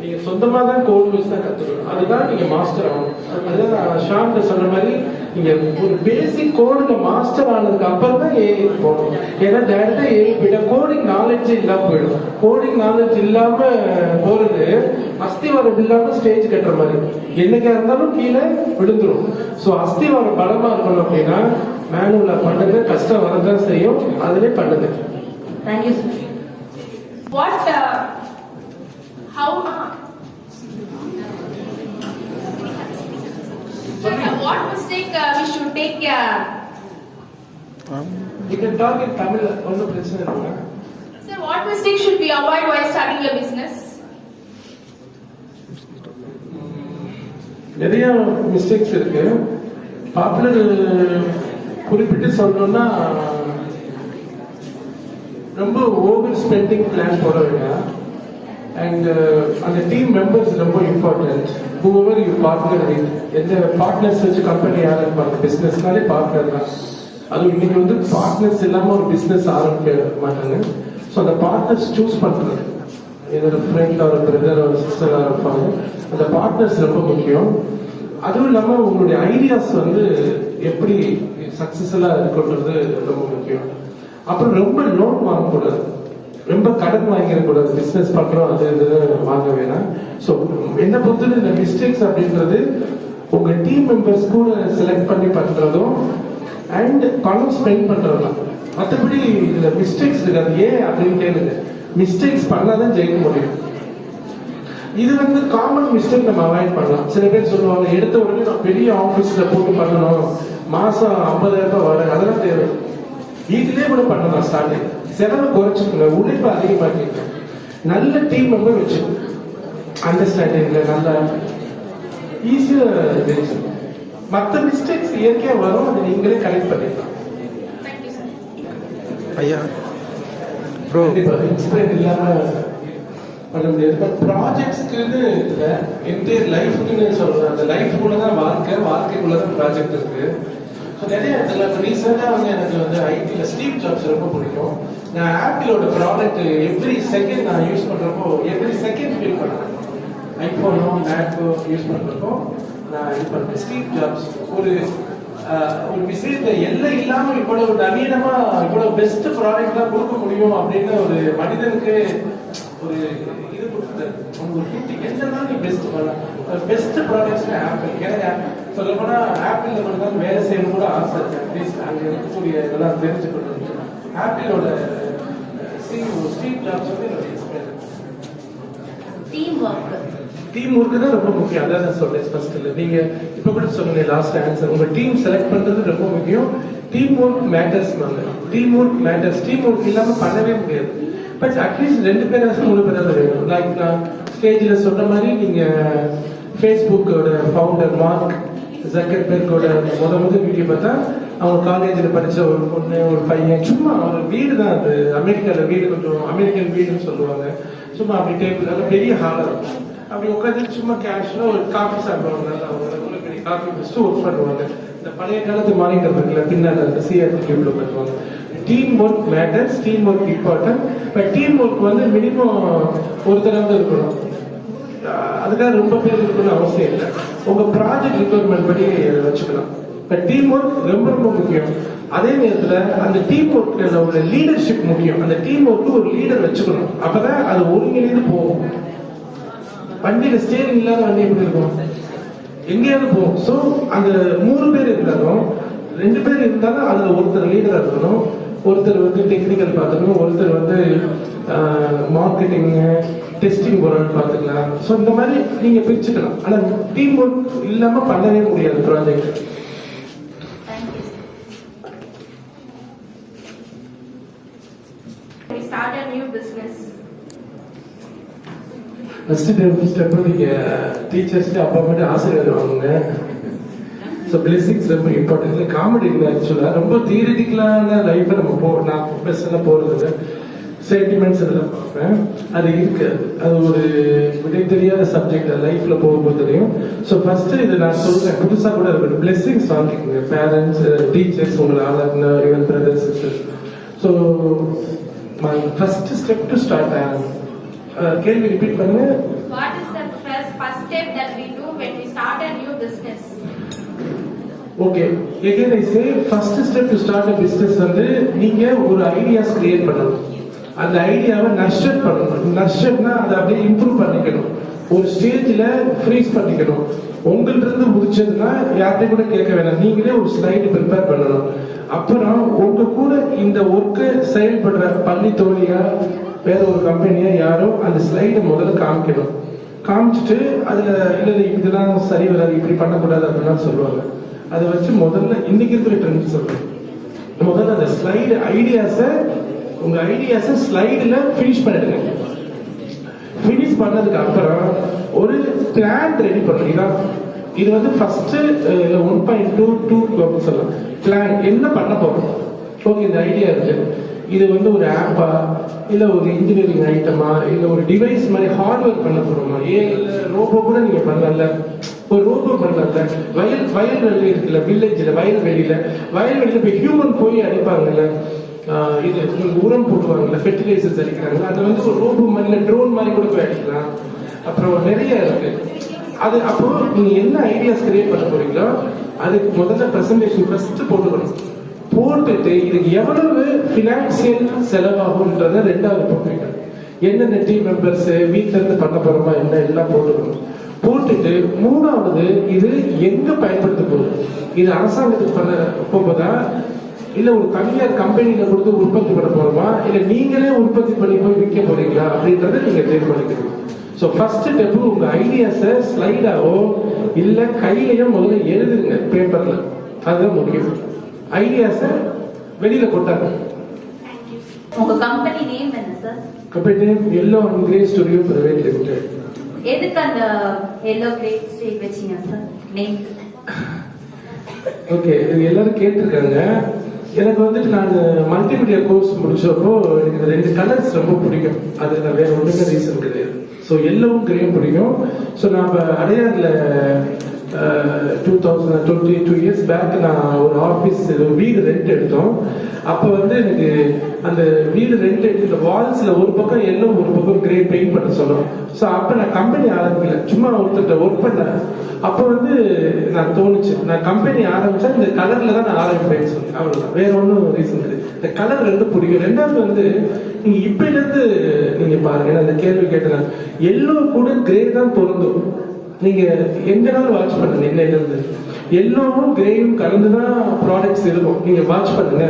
நீங்க சொந்தமா தான் கோட் யூஸ் தான் கத்துக்கணும். அதுதான் நீங்க மாஸ்டர் ஆகணும். அதுதான் ஷாம்ல சொன்ன மாதிரி நீங்க ஒரு பேசிக் கோடுல மாஸ்டர் ஆனதுக்கு அப்புறம் தான் ஏஐ போகணும். ஏன்னா டேரக்டா ஏஐ போயிட்டா கோடிங் நாலேஜ் இல்லாம போயிடும். கோடிங் நாலேஜ் இல்லாம போறது அஸ்திவாரம் இல்லாம ஸ்டேஜ் கட்டுற மாதிரி. என்னைக்கா இருந்தாலும் கீழே விழுந்துரும். ஸோ அஸ்திவாரம் பலமா இருக்கணும் அப்படின்னா மேனுவலா பண்ணது கஷ்டம் வரதான் செய்யும். அதிலே பண்ணுது. Thank you sir. What mistake we should take care? You can talk in Tamil. ஒன்றும் பிரச்சனை இல்லை. Sir, what mistake should we avoid while starting a business? நிறைய மிஸ்டேக்ஸ் இருக்கு. பாப்புலர் குறிப்பிட்டு சொல்லணும்னா ரொம்ப ஓவர் ஸ்பெண்டிங் பிளான் போட வேண்டாம். அண்ட் அந்த டீம் மெம்பர்ஸ் ரொம்ப important. whoever you partner with, எந்த பார்ட்னர்ஸ் வச்சு கம்பெனி ஆரம்பிப்பாங்க. பிஸ்னஸ்னாலே பார்ட்னர் தான். அது இன்னைக்கு வந்து பார்ட்னர்ஸ் இல்லாம ஒரு பிஸ்னஸ் ஆரம்பிக்க மாட்டாங்க. ஸோ அந்த பார்ட்னர்ஸ் சூஸ் பண்றது என்னோட ஃப்ரெண்ட் ஒரு பிரதர் ஒரு சிஸ்டராக இருப்பாங்க. அந்த பார்ட்னர்ஸ் ரொம்ப முக்கியம். அதுவும் இல்லாம உங்களுடைய ஐடியாஸ் வந்து எப்படி சக்சஸ்ஃபுல்லா இருக்குன்றது ரொம்ப முக்கியம். அப்புறம் ரொம்ப லோன் வாங்கக்கூடாது, ரொம்ப கடன் வாங்கிடக்கூடாது. பிசினஸ் பண்றோம் அது வாங்க வேணாம். ஸோ என்ன பொறுத்தவரை இந்த மிஸ்டேக்ஸ் அப்படின்றது உங்க டீம் மெம்பர்ஸ் கூட செலக்ட் பண்ணி பண்றதும் அண்ட் பணம் ஸ்பெண்ட் பண்றதும். மற்றபடி இதுல மிஸ்டேக்ஸ் இருக்காது. ஏன் அப்படின்னு கேளுங்க. மிஸ்டேக்ஸ் பண்ணாதான் ஜெயிக்க முடியும். இது வந்து காமன் மிஸ்டேக் நம்ம அவாய்ட் பண்ணலாம். சில பேர் சொல்லுவாங்க எடுத்த உடனே நான் பெரிய ஆபீஸ்ல போட்டு பண்ணணும், மாசம் 50,000 ரூபாய் வர, அதெல்லாம் தேவை. வீட்டிலே கூட பண்ணலாம். ஸ்டார்டிங் செலவு குறைச்சிக்கல, உழைப்பு அதிகமாக்கிக்க. நல்ல டீம் மெம்பர் வச்சு அண்டர்ஸ்டாண்டிங்ல நல்லா ஈஸியா தெரிஞ்சு மற்ற மிஸ்டேக்ஸ் இயற்கையா வரும். அதை நீங்களே கலெக்ட் பண்ணிக்கலாம். ஐயா ப்ரோ இன்ஸ்பிரேட் இல்லாம பண்ண முடியாது. பட் ப்ராஜெக்ட்ஸ்க்குன்னு இல்லை, என்டையர் லைஃப்க்குன்னு சொல்றேன். அந்த லைஃப்குள்ளதான் வாழ்க்கை, வாழ்க்கைக்குள்ளதான் ப்ராஜெக்ட் இருக்கு. ஸோ நிறைய இடத்துல இப்போ ரீசெண்டாக வந்து எனக்கு வந்து ஐடியில் ஸ்டீவ் ஜாப்ஸ் ரொம்ப பிடிக்கும். நான் ஆப்பிளோட ப்ராடக்ட் எவ்ரி செகண்ட் நான் யூஸ் பண்றப்போ எவ்ரி செகண்ட் ஃபீல் பண்ணுறேன். ஐஃபோனோ மேக்கோ யூஸ் பண்றப்போ நான் இது பண்ணுறேன். ஸ்டீவ் ஜாப்ஸ் ஒரு விஷயத்தை எல்லாம் இல்லாம இவ்வளவு நவீனமா இவ்வளவு பெஸ்ட் ப்ராடக்ட் தான் கொடுக்க முடியும் அப்படின்னு ஒரு மனிதனுக்கு ஒரு இது கொடுத்தது. உங்களுக்கு என்னதான் நீ பெஸ்ட் பண்ணலாம். Best products apple. எனக்கு சொல்ல போனா ஆப்பிள்ல மட்டும் தான் வேலை செய்யணும் கூட ஆசை இருக்கு. அட்லீஸ்ட் அங்கே இருக்கக்கூடிய இதெல்லாம் தெரிஞ்சுக்கணும். ஆப்பிளோட சிஇஓ ஸ்டீவ் ஜாப்ஸ் வந்து என்னோட இன்ஸ்பயர். டீம் ஒர்க் தான் ரொம்ப முக்கியம். அதான் நான் சொல்றேன் ஃபர்ஸ்ட்ல. நீங்க இப்ப கூட சொன்னீங்க லாஸ்ட் ஆன்சர், உங்க டீம் செலக்ட் பண்றது ரொம்ப முக்கியம். Team work matters. Team work matters. Team work இல்லாம பண்ணவே முடியாது. பட் அட்லீஸ்ட் 2 பேராவது 3 பேராவது வேணும். லைக் நான் ஸ்டேஜில் சொன்ன மாதிரி நீங்கள் ஃபேஸ்புக்கோட ஃபவுண்டர் மார்க் ஜக்கர்பெர்கோட முதல் வீடியோ பார்த்தா அவங்க காலேஜில் படித்த ஒரு பொண்ணு ஒரு பையன் சும்மா ஒரு வீடு தான் அது அமெரிக்காவில் வீடு கொஞ்சம் அமெரிக்கன் வீடுன்னு சொல்லுவாங்க சும்மா அப்படி டேபிள் நல்ல பெரிய ஹாலாக இருக்கும் அப்படி உட்காந்து சும்மா கேஷுவலாக ஒரு காஃபி சாப்பிடுவாங்க அவங்க பெரிய காஃபி குடிச்சுட்டு ஒர்க் பண்ணுவாங்க இந்த பழைய காலத்து மானிட்டர் இருக்குல்ல பின்னால் அந்த சிஆர்டி டேபிள் பண்ணுவாங்க team work matters team work important but team work வந்து மினிமம் ஒருத்தராவது இருக்கணும் அதுக்காக ரொம்ப பேர் இருக்கணும்னு அவசியம் இல்லை உங்க ப்ராஜெக்ட் ரிக்வயர்மெண்ட் படி வச்சுக்கலாம் பட் டீம் ஒர்க் ரொம்ப ரொம்ப முக்கியம் அதே நேரத்தில் அந்த டீம் ஒர்க்ல உள்ள லீடர்ஷிப் முக்கியம் அந்த டீம் ஒர்க்கு ஒரு லீடர் வச்சுக்கணும் அப்பதான் அது ஒருங்கிணைந்து போகும் வண்டியில ஸ்டேரிங் இல்லாத வண்டி எப்படி இருக்கும் எங்கேயாவது போகும் ஸோ அந்த 3 பேர் இருந்தாலும் 2 பேர் இருந்தாலும் அதுல ஒருத்தர் லீடரா இருக்கணும் ஒருத்தர் வந்து டெக்னிக்கல் பார்த்துக்கணும் ஒருத்தர் வந்து மார்க்கெட்டிங் டெஸ்டிங் போறான்னு பார்த்துக்கலாம் ஸோ இந்த மாதிரி நீங்க பிரிச்சுக்கலாம் ஆனா டீம் ஒர்க் இல்லாம பண்ணவே முடியாது project Start a new business. First step நீங்க டீச்சர்ஸ் அப்பாயின்மெண்ட் ஆசிரியர் வாங்குங்க ஸோ பிளெஸிங்ஸ் ரொம்ப இம்பார்ட்டன்ட் காமெடி இல்லை ஆக்சுவலாக ரொம்ப தியரிட்டிக்கலான லைஃப்பை நம்ம நான் ப்ரொஃபஷனலாக போகிறது சென்டிமெண்ட்ஸ் இதெல்லாம் பார்ப்பேன் அது இருக்காது அது ஒரு விடை தெரியாத சப்ஜெக்ட் லைஃப்ல போகும்போது தெரியும் ஸோ ஃபர்ஸ்ட் இதை நான் சொல்றேன் புதுசாக கூட இருக்கட்டும் பிளெஸிங்ஸ் வாங்கிக்கோங்க பேரண்ட்ஸ் டீச்சர்ஸ் உங்களை ஆளாக்குன even brothers sisters so my first step to start கேள்வி ரிப்பீட் பண்ணுங்க. What is the first step that we do when we start a new business? Okay, again I say first step to start a business வந்து நீங்க ஒரு ideas create பண்ணணும் அந்த ஐடியாவை nurture பண்ணணும் நர்ச்சர்னா அதை அப்படியே இம்ப்ரூவ் பண்ணிக்கணும் ஒரு ஸ்டேஜில் ஃப்ரீஸ் பண்ணிக்கணும் உங்கள்ட்ட இருந்து முடிச்சதுன்னா யார்கிட்ட கூட கேட்க வேணாம் நீங்களே ஒரு ஸ்லைடு ப்ரிப்பேர் பண்ணணும் அப்புறம் உங்க கூட இந்த ஒர்க்கு செயல்படுற பள்ளி தோழியா வேற ஒரு கம்பெனியா யாரோ அந்த ஸ்லைடை முதல்ல காமிக்கணும் காமிச்சிட்டு அதுல இல்லை இதெல்லாம் சரி வராது இப்படி பண்ணக்கூடாது அப்படிலாம் சொல்லுவாங்க அதை வச்சு முதல்ல இன்னைக்கு இருக்கிற ட்ரெண்ட் சொல்றேன் முதல்ல அந்த ஸ்லைடு உங்க ஐடியாஸை ஸ்லைடுல ஃபினிஷ் பண்ணிடுங்க ஃபினிஷ் பண்ணதுக்கு அப்புறம் ஒரு பிளான் ரெடி பண்ணுறீங்களா இது வந்து ஃபர்ஸ்ட் 1.22 சொல்லலாம் பிளான் என்ன பண்ண போறோம் ஓகே இந்த ஐடியா இருக்கு இது வந்து ஒரு ஆப்பா இல்ல ஒரு இன்ஜினியரிங் ஐட்டமா இல்ல ஒரு டிவைஸ் மாதிரி ஹார்ட்வேர் பண்ண போறோமா இல்ல ரோபோ கூட நீங்க பண்ணல ஒரு ரோபோ பண்ணல வயல்வெளி இருக்குல்ல வில்லேஜ்ல வயல்வெளியில போய் ஹியூமன் போய் அடிப்பாங்கல்ல இது உரம் போட்டுவாங்கல்ல ஃபெர்டிலைசர்ஸ் அடிக்கிறாங்க அது வந்து ஒரு ரோபோ மாதிரி ட்ரோன் மாதிரி கூட போய் அடிக்கலாம் அப்புறம் நிறைய இருக்கு அது அப்போ நீங்க என்ன ஐடியாஸ் கிரியேட் பண்ண போறீங்களோ அதுக்கு முதல்ல பிரசன்டேஷன் ஃபர்ஸ்ட் போட்டுட்டு இதுக்கு எவ்வளவு பினான்சியல் செலவாகும்ன்றத 2வது போட்டுருங்க என்னென்ன டீம் மெம்பர்ஸ் வீட்டுல இருந்து பண்ண போறோமா என்ன எல்லாம் போட்டுட்டு 3வது இது எங்க பயன்படுத்த போகுது இது அரசாங்கத்துக்கு பண்ண போகுதா இல்ல ஒரு தனியார் கம்பெனியில கொடுத்து உற்பத்தி பண்ண போறோமா இல்ல நீங்களே உற்பத்தி பண்ணி போய் விற்க போறீங்களா அப்படின்றத நீங்க தீர்மானிக்கணும் ஸோ ஃபர்ஸ்ட் ஸ்டெப் உங்க ஐடியாஸை ஸ்லைடாவோ இல்ல கையிலையோ முதல்ல எழுதுங்க பேப்பர்ல அதுதான் முக்கியம் ஐடியாஸை வெளியில கொட்டாங்க உங்க கம்பெனி நேம் என்ன sir? Company name yellow and grey studio private limited. எதுக்கு அந்த எல்லோ கிரே ஸ்டேக் வெச்சீங்க சார் நேம்? ஓகே இது எல்லாரும் கேட்டிருக்காங்க எனக்கு வந்துட்டு நான் மல்டிமீடியா கோர்ஸ் முடிச்சப்போ எனக்கு 2 கலர்ஸ் ரொம்ப பிடிக்கும் அதுல வேற ஒன்றுமே ரீசன் கிடையாது ஸோ எல்லோவும் கிரேயும் பிடிக்கும் ஸோ நான் இப்போ அடையாறுல 2022 இயர்ஸ் பேக் நான் ஒரு ஆஃபீஸ் வீடு ரெண்ட் எடுத்தோம் அப்போ வந்து எனக்கு அந்த வீடு ரெண்ட் எடுத்த வால்ஸ்ல ஒரு பக்கம் எல்லோ ஒரு பக்கம் கிரே பெயிண்ட் பண்ண சொன்னோம் ஸோ அப்போ நான் கம்பெனி ஆரம்பிக்கல சும்மா ஒருத்தர் ஒர்க் பண்ணேன் அப்போ வந்து நான் தோணுச்சு நான் கம்பெனி ஆரம்பிச்சா இந்த கலர்ல தான் நான் ஆரம்பிப்பேன்னு சொல்லி அவ்வளோதான் வேற ஒன்றும் ரீசன் கிடையாது இந்த கலர் 2 பிடிக்கும் 2வது வந்து நீங்க இப்பல இருந்து நீங்க பாருங்க அந்த கேள்வி கேட்டேன் எல்லோ கூட கிரே தான் பொருந்தும் நீங்க எங்கனாலும் வாட்ச் பண்ணுங்க என்ன இருந்து எல்லோவும் கிரேயும் கலந்துதான் ப்ராடக்ட்ஸ் இருக்கும் நீங்க வாட்ச் பண்ணுங்க